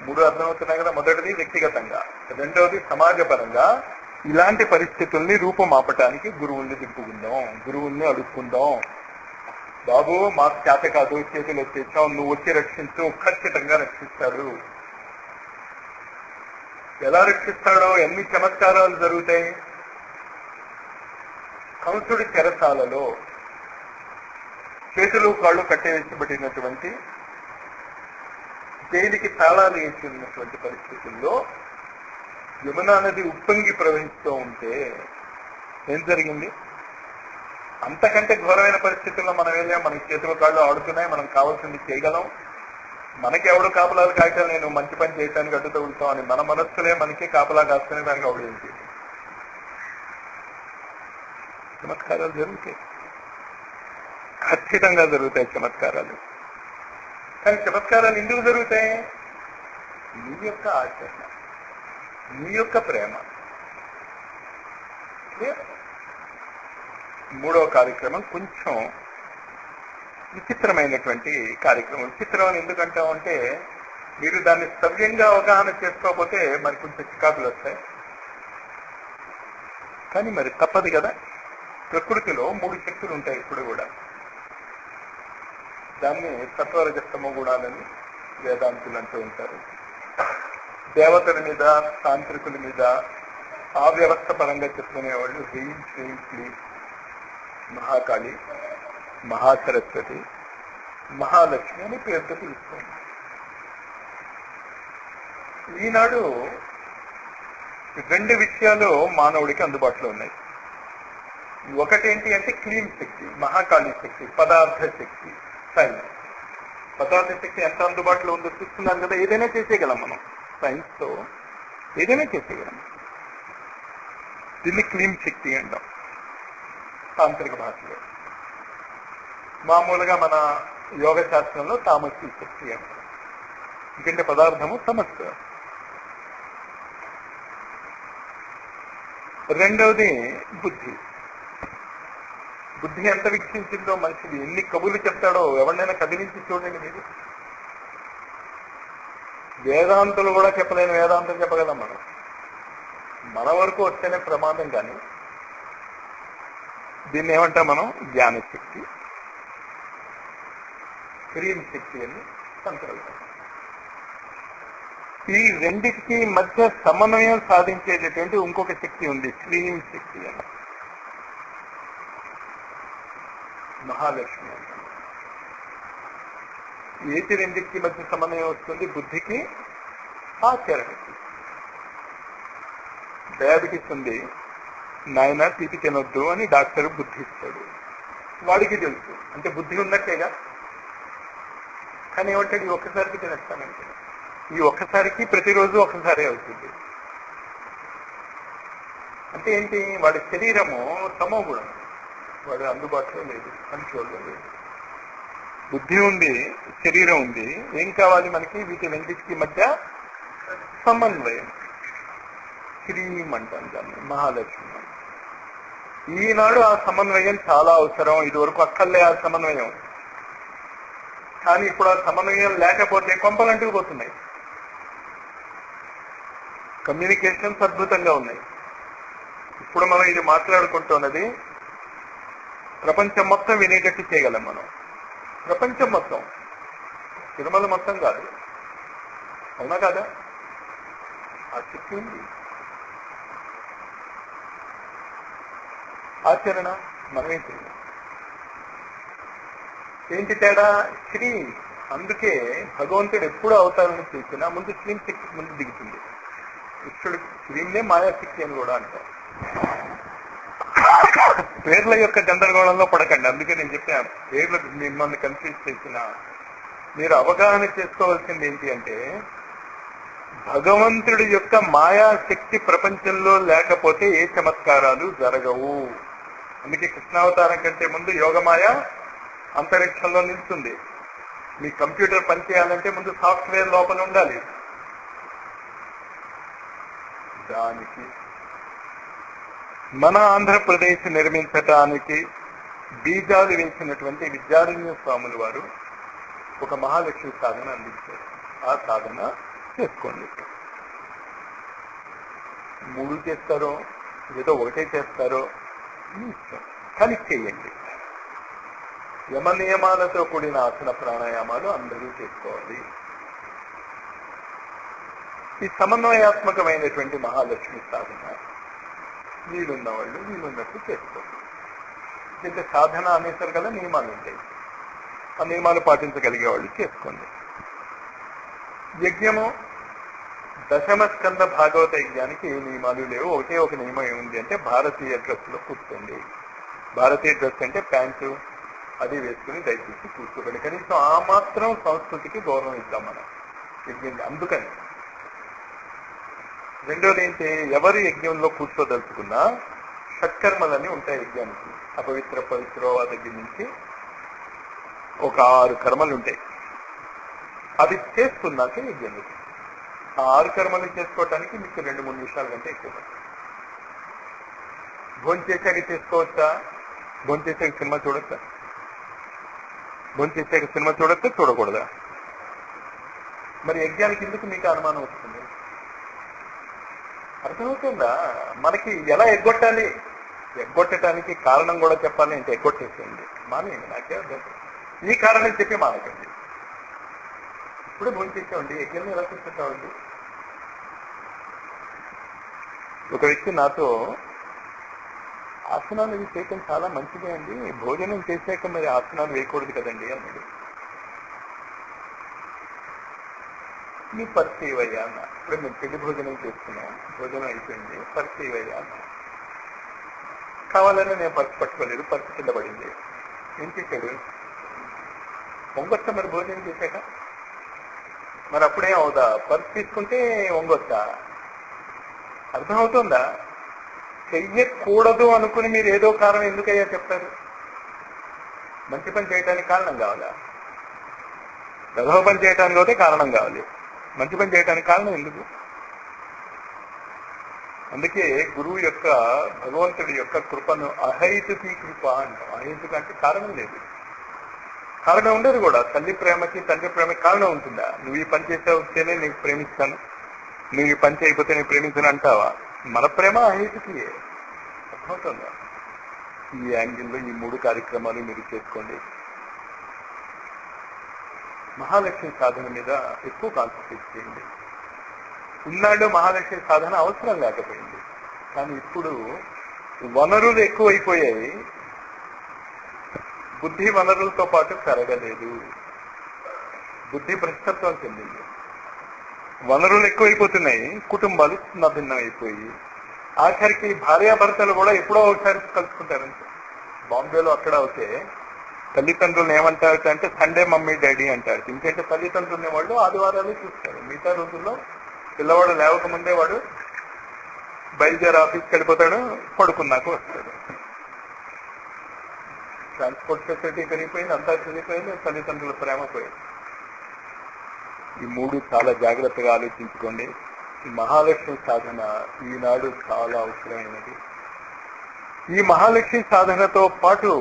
మూడు అర్థమవుతున్నాయి కదా. మొదటిది వ్యక్తిగతంగా, రెండవది సమాజపరంగా. ఇలాంటి పరిస్థితుల్ని రూపమాపటానికి గురువుల్ని దింపుకుందాం, గురువుల్ని అడుక్కుందాం. బాబు మాకు చేత కాదు, చేతులు వచ్చేసాం, నువ్వు వచ్చి రక్షించు. ఖచ్చితంగా రక్షిస్తాడు. ఎలా రక్షిస్తాడో, ఎన్ని చమత్కారాలు జరుగుతాయి. కంసుడి చెరసాలలో చేతులు కాళ్ళు కట్టేసిబడినటువంటి, జైలుకి తాళాలు వేసి ఉన్నటువంటి పరిస్థితుల్లో యమునా నది ఉప్పొంగి ప్రవహిస్తూ ఉంటే ఏం జరిగింది? అంతకంటే ఘోరమైన పరిస్థితుల్లో మనం వెళ్ళాం. మనకి చేతుల కాళ్ళు ఆడుతున్నాయి, మనం కావాల్సింది చేయగలం. మనకి ఎవడు కాపలాలు కాయటం, నేను మంచి పని చేయటానికి అడ్డు తగులుతాం అని మన మనస్సులే మనకి కాపలా కాసుకునే దానికి అవడేంటి. చమత్కారాలు జరుగుతాయి, ఖచ్చితంగా జరుగుతాయి చమత్కారాలు. కానీ చమత్కారాలు ఎందుకు జరుగుతాయి? నీ యొక్క ఆచరణ, నీ యొక్క ప్రేమ. మూడవ కార్యక్రమం కొంచెం విచిత్రమైనటువంటి కార్యక్రమం. విచిత్రం అని ఎందుకంటామంటే, మీరు దాన్ని సవ్యంగా అవగాహన చేసుకోకపోతే మరి కొంచెం చికాకులు వస్తాయి. కానీ మరి తప్పదు కదా. ప్రకృతిలో 3 శక్తులు ఉంటాయి ఇప్పుడు కూడా. దాన్ని సత్వరజస్తమ గుణాలని వేదాంతులు అంటూ ఉంటారు. దేవతల మీద, తాంత్రికుల మీద, ఆ వ్యవస్థ పరంగా చెప్పుకునేవాళ్ళు హ్రీం శ్రీం క్లీం మహాకాళి, మహాసరస్వతి, మహాలక్ష్మి అని పేరుతో పిలుస్తుంది. ఈనాడు 2 విషయాలు మానవుడికి అందుబాటులో ఉన్నాయి. ఒకటేంటి అంటే క్లీం శక్తి, మహాకాళి శక్తి, పదార్థ శక్తి, సైన్స్. పదార్థ శక్తి ఎంత అందుబాటులో ఉందో చూస్తున్నాం కదా. ఏదైనా చేసేయగలం మనం, సైన్స్ తో ఏదైనా చేసేయగలం. దీన్ని క్లీం శక్తి అంటాం తాంత్రిక భాషలో. మామూలుగా మన యోగ శాస్త్రంలో తామసీ శక్తి అంటాం. ఎందుకంటే పదార్థము సమస్య. రెండవది బుద్ధి. బుద్ధి ఎంత వికసించిందో మనిషిది. ఎన్ని కబుర్లు చెప్తాడో ఎవరినైనా కదిలించి చూడండి మీరు. వేదాంతులు కూడా చెప్పలేని వేదాంతం చెప్పగలం మనం. మన వరకు వస్తేనే ప్రమాదం. కానీ దీన్ని ఏమంటాం మనం? జ్ఞానశక్తి, క్రీం శక్తి అని సంకల్పం. ఈ రెండింటికి మధ్య సమన్వయం సాధించేటటువంటి ఇంకొక శక్తి ఉంది, శ్రీం శక్తి అని. మహాలక్ష్మి అంట. ఏటి రెండింటికి మధ్య సమన్వయం వస్తుంది? బుద్ధికి, ఆచరణకి. డయాబెటీస్ ఉంది, నాయన తీపి తినొద్దు అని డాక్టర్ బుద్ధి ఇస్తాడు. వాడికి తెలుసు, అంటే బుద్ధి ఉన్నట్టేగా. కానీ ఏమంటాడు? ఈ ఒక్కసారికి తినేస్తానంటే. ఈ ఒక్కసారికి ప్రతిరోజు ఒక్కసారి అవుతుంది. అంటే ఏంటి? వాడి శరీరము తమో గుణం, వాడు అందుబాటులో లేదు, కంట్రోల్లో లేదు. బుద్ధి ఉంది, శరీరం ఉంది. ఏం కావాలి మనకి? వీటి రెండింటికి మధ్య సమన్వయం. క్రీం అంటాం దాన్ని, మహాలక్ష్మి. ఈనాడు ఆ సమన్వయం చాలా అవసరం. ఇదివరకు అక్కర్లే ఆ సమన్వయం. కానీ ఇప్పుడు ఆ సమన్వయం లేకపోతే కొంపలంటుకు పోతున్నాయి. కమ్యూనికేషన్స్ అద్భుతంగా ఉన్నాయి. ఇప్పుడు మనం ఇది మాట్లాడుకుంటున్నది ప్రపంచం మొత్తం వినేటట్టు చేయగలం మనం. ప్రపంచం మొత్తం, తిరుమల మొత్తం కాదు. అవునా కాదా? ఆ శక్తి ఉంది. ఆచరణ మనమే చేయాలి. ఏంటి తేడా? శ్రీ. అందుకే భగవంతుడు ఎప్పుడు అవతారం చేసినా ముందు శ్రీం శక్తి ముందు దిగుతుంది. కృష్ణుడు శ్రీంనే మాయాశక్తి అని కూడా అంటారు. పేర్ల యొక్క గందరగోళంలో పడకండి. అందుకే నేను చెప్పాను, పేర్లు మిమ్మల్ని కన్ఫ్యూజ్ చేసిన. మీరు అవగాహన చేసుకోవాల్సింది ఏంటి అంటే, భగవంతుడి యొక్క మాయాశక్తి ప్రపంచంలో లేకపోతే ఏ చమత్కారాలు జరగవు. అందుకే కృష్ణావతారం కంటే ముందు యోగమాయ అంతరిక్షంలో నిలుస్తుంది. మీ కంప్యూటర్ పనిచేయాలంటే ముందు సాఫ్ట్వేర్ లోపల ఉండాలి. దానికి మన ఆంధ్రప్రదేశ్ నిర్మించటానికి బీజాలు వేసినటువంటి విద్యారణ్య స్వాములు వారు ఒక మహాలక్ష్మి సాధన అందించారు. ఆ సాధన చేసుకోండి. 3 చేస్తారో ఏదో ఒకటే చేస్తారో మీ ఇష్టం, కానీ చేయండి. యమ నియమాలతో కూడిన ఆసన ప్రాణాయామాలు అందరూ చేసుకోవాలి. ఈ సమన్వయాత్మకమైనటువంటి మహాలక్ష్మి సాధన వీలున్న వాళ్ళు వీలున్నట్టు చేసుకోండి. ఇంకా సాధన అనేసరి కదా నియమాలు ఉంటాయి, ఆ నియమాలు పాటించగలిగే వాళ్ళు చేసుకోండి. యజ్ఞము దశమ స్కంద భాగవత యజ్ఞానికి ఏ నియమాలు లేవు. ఒకే ఒక నియమం ఏముంది అంటే భారతీయ డ్రెస్లో కూర్చోండి. భారతీయ డ్రెస్ అంటే ప్యాంటు అది వేసుకుని దయచేసి కూర్చోకండి. కనీసం ఆ మాత్రం సంస్కృతికి గౌరవం ఇద్దాం మనం యజ్ఞం. అందుకని రెండోది ఏంటి, ఎవరు యజ్ఞంలో కూర్చోదలుచుకున్నా షట్కర్మలన్నీ ఉంటాయి యజ్ఞానికి. అపవిత్ర పవిత్రవా దగ్గర నుంచి ఒక 6 కర్మలు ఉంటాయి. అది చేసుకున్నాక యజ్ఞం. ఆ 6 కర్మలు చేసుకోవటానికి మీకు 2-3 నిమిషాల కంటే ఎక్కువ. భోజనం చేశాక చేసుకోవచ్చా? భోజనం చేశాక సినిమా చూడొచ్చా? భోజనం చేశాక సినిమా చూడొచ్చా చూడకూడదా? మరి యజ్ఞానికి ఎందుకు మీకు అనుమానం వస్తుంది? అర్థమవుతుందా? మనకి ఎలా ఎగ్గొట్టాలి, ఎగ్గొట్టడానికి కారణం కూడా చెప్పాలి అంటే ఎగ్గొట్టేసేయండి, మానేయండి. నాకే అర్థం. ఈ కారణం చెప్పి మానకండి. ఇప్పుడు భోజనం చేసామండి, యజ్ఞంలో ఎలా కూర్చుంటామండి? ఒక వ్యక్తి నాతో ఆసనాలు ఇవి చేయటం చాలా మంచిదే అండి, భోజనం చేశాక మరి ఆసనాలు వేయకూడదు కదండి అన్నాడు. మీ పరిస్థితి ఇవయ్యా అన్న. ఇప్పుడు మేము పెళ్లి భోజనం చేస్తున్నాం, భోజనం అయిపోయింది, పరిస్థితి ఇవయ్యా అన్న. కావాలని నేను పర్సు పట్టుకోలేదు, పర్సు కింద పడింది. ఏం చేశాడు? వంగొచ్చా మరి భోజనం చేశాక? మరి అప్పుడే అవుదా? పర్సు తీసుకుంటే వంగొచ్చా? అర్థమవుతుందా? చెయ్యకూడదు అనుకుని మీరు ఏదో కారణం ఎందుకయ్యా చెప్తారు? మంచి పని చేయడానికి కారణం కావాలా? గదవ పని చేయడానికి అయితే కారణం కావాలి, మంచి పని చేయడానికి కారణం ఎందుకు? అందుకే గురువు యొక్క, భగవంతుడి యొక్క కృపను అహైతుకి కృప అంటాం. అహైతుక అంటే కారణం లేదు, కారణం ఉండదు కూడా. తల్లి ప్రేమకి తండ్రి ప్రేమకి కారణం ఉంటుందా? నువ్వు ఈ పని చేసేస్తేనే నీకు ప్రేమిస్తాను, నువ్వు ఈ పని చేయకపోతే నేను ప్రేమించను అంటావా? మన ప్రేమ అహేతుకియే. అర్థమవుతుందా? ఈ యాంగిల్లో ఈ 3 కార్యక్రమాలు మీరు చేసుకోండి. మహాలక్ష్మి సాధన మీద ఎక్కువ కాన్సన్ట్రేట్ చేయండి. ఉన్నాడు మహాలక్ష్మి సాధన అవసరం లేకపోయింది, కానీ ఇప్పుడు వనరులు ఎక్కువైపోయాయి, బుద్ధి వనరులతో పాటు పెరగలేదు, బుద్ధి భ్రష్టత్వం చెందింది. వనరులు ఎక్కువైపోతున్నాయి, కుటుంబాలు చిన్నభిన్నం అయిపోయి ఆఖరికి భార్యాభర్తలు కూడా ఎప్పుడో ఒకసారి కలుసుకుంటారంటే. బాంబేలో అక్కడ అయితే తల్లిదండ్రులను ఏమంటారు అంటే సండే మమ్మీ డాడీ అంటారు. ఎందుకంటే తల్లిదండ్రులు వాళ్ళు ఆదివారాలు చూస్తారు, మిగతా రోజుల్లో పిల్లవాడు లేవకముందే వాడు బయలుదేరి ఆఫీస్కి వెళ్ళిపోతాడు, పడుకున్నాక వస్తాడు. ట్రాన్స్పోర్ట్ ఫెసిలిటీ పెరిగిపోయింది, అంతా పెరిగిపోయింది, తల్లిదండ్రుల ప్రేమ పోయింది. ఈ 3 చాలా జాగ్రత్తగా ఆలోచించుకోండి. ఈ మహాలక్ష్మి సాధన ఈనాడు చాలా అవసరమైనది. ఈ మహాలక్ష్మి సాధనతో పాటు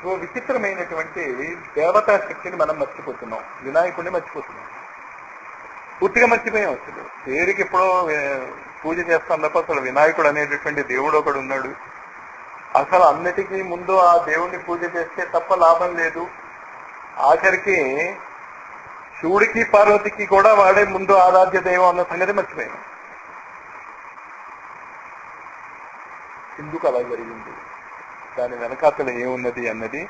ఓ విచిత్రమైనటువంటి దేవతా శక్తిని మనం మర్చిపోతున్నాం. వినాయకుడిని మర్చిపోతున్నాం, పూర్తిగా మర్చిపోయాం. అసలు పేరుకి ఎప్పుడో పూజ చేస్తాం తప్ప అసలు వినాయకుడు అనేటటువంటి దేవుడు ఒకడు ఉన్నాడు. అసలు అన్నిటికీ ముందు ఆ దేవుణ్ణి పూజ చేస్తే తప్ప లాభం లేదు. ఆఖరికి శివుడికి పార్వతికి కూడా వాడే ముందు ఆరాధ్య దైవం అన్న సంగతి మర్చిపోయాం. ఎందుకు అలా జరిగింది, దాని వెనకాతలు ఏమున్నది అన్నది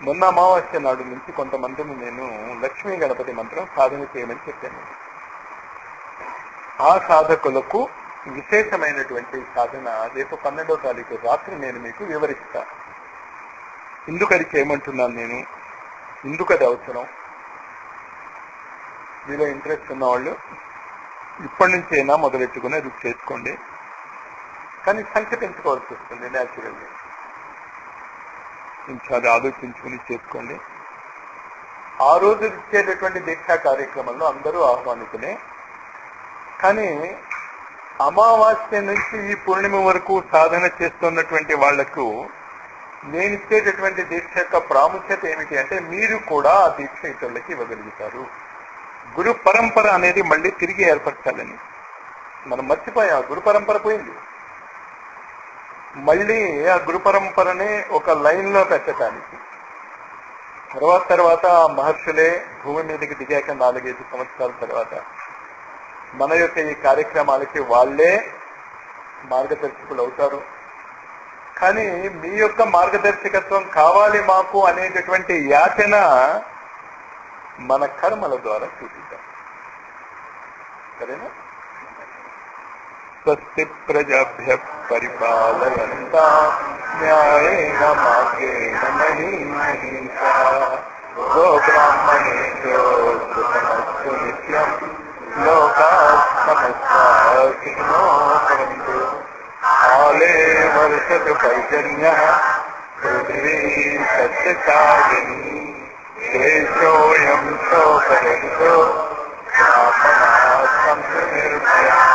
మొన్న అమావాస్య నాడు నుంచి కొంతమందిని నేను లక్ష్మీ గణపతి మంత్రం సాధన చేయమని చెప్పాను. ఆ సాధకులకు విశేషమైనటువంటి సాధన రేపు 12వ తారీఖు రాత్రి నేను మీకు వివరిస్తా. ఎందుకు అది చేయమంటున్నాను నేను, ఎందుకు అది అవసరం. మీలో ఇంట్రెస్ట్ ఉన్నవాళ్ళు ఇప్పటి నుంచి అయినా మొదలెట్టుకుని అది చేసుకోండి. కానీ సంఖ్య పెంచుకోవాల్సి వస్తుంది న్యాచురల్గా. కొంచెం అది ఆలోచించుకుని చేసుకోండి. ఆ రోజు ఇచ్చేటటువంటి దీక్షా కార్యక్రమంలో అందరూ ఆహ్వానితులే, కానీ అమావాస్య నుంచి ఈ పూర్ణిమ వరకు సాధన చేస్తున్నటువంటి వాళ్లకు నేను ఇచ్చేటటువంటి దీక్ష యొక్క ప్రాముఖ్యత ఏమిటి అంటే మీరు కూడా ఆ దీక్ష ఇతరులకి ఇవ్వగలుగుతారు. గురు పరంపర అనేది మళ్ళీ తిరిగి ఏర్పరచాలని మనం మర్చిపోయాం. గురు పరంపర పోయింది. మళ్ళీ ఆ గురు పరంపరని ఒక లైన్ లో పెట్టడానికి తర్వాత మహర్షులే భూమి మీదకి దిగాక 4-5 సంవత్సరాల తర్వాత మన యొక్క ఈ కార్యక్రమాలకి వాళ్లే మార్గదర్శకులు అవుతారు. కానీ మీ యొక్క మార్గదర్శకత్వం కావాలి మాకు అనేటటువంటి యాచన మన కర్మల ద్వారా చూపిద్దాం. సరేనా? స్వస్తి ప్రజాభ్య పరిపాలయంతాం న్యాయేన మార్గేణ మహీం మహీషాః గోబ్రాహ్మణేభ్యో శుభమస్తు నిత్యం లోకాః సమస్తాః సుఖినో భవంతు. కాలే వర్షతు పర్జన్యః పృథివీ సస్యశాలినీ దేశోऽయం శోకరహితో బ్రాహ్మణాః సంతు నిర్భయాః.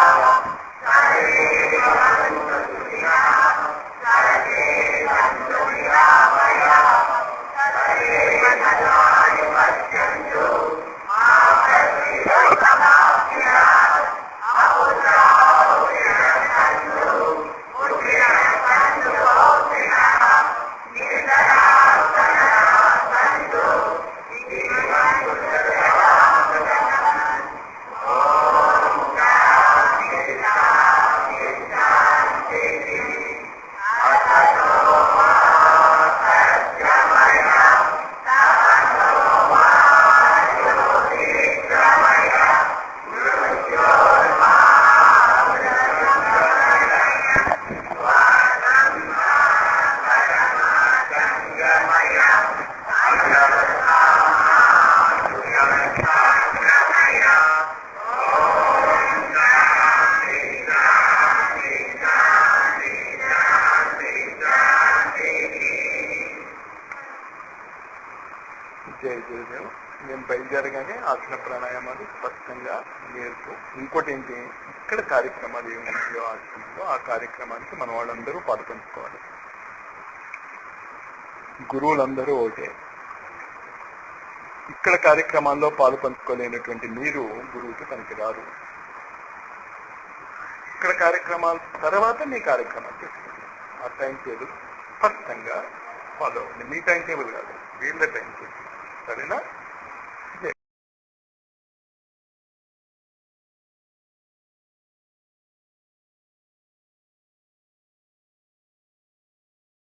జై గురుదేవ్. నేను బయలుదేరగానే ఆసన ప్రాణాయామాలు స్పష్టంగా నేర్పు. ఇంకోటి ఏంటి, ఇక్కడ కార్యక్రమాలు ఏమున్నాయో ఆశ్రమంలో ఆ కార్యక్రమానికి మన వాళ్ళందరూ పాల్పంచుకోవాలి. గురువులందరూ ఒకటే. ఇక్కడ కార్యక్రమాల్లో పాలు పంచుకోలేనటువంటి మీరు గురువుకి పనికి రారు. ఇక్కడ కార్యక్రమాల తర్వాత మీ కార్యక్రమాలు చేసుకోండి. ఆ టైం టేబుల్ స్పష్టంగా ఫాలో అవ్వండి. మీ టైం టేబుల్ కాదు, వీళ్ళ టైం టేబుల్. సరేనా?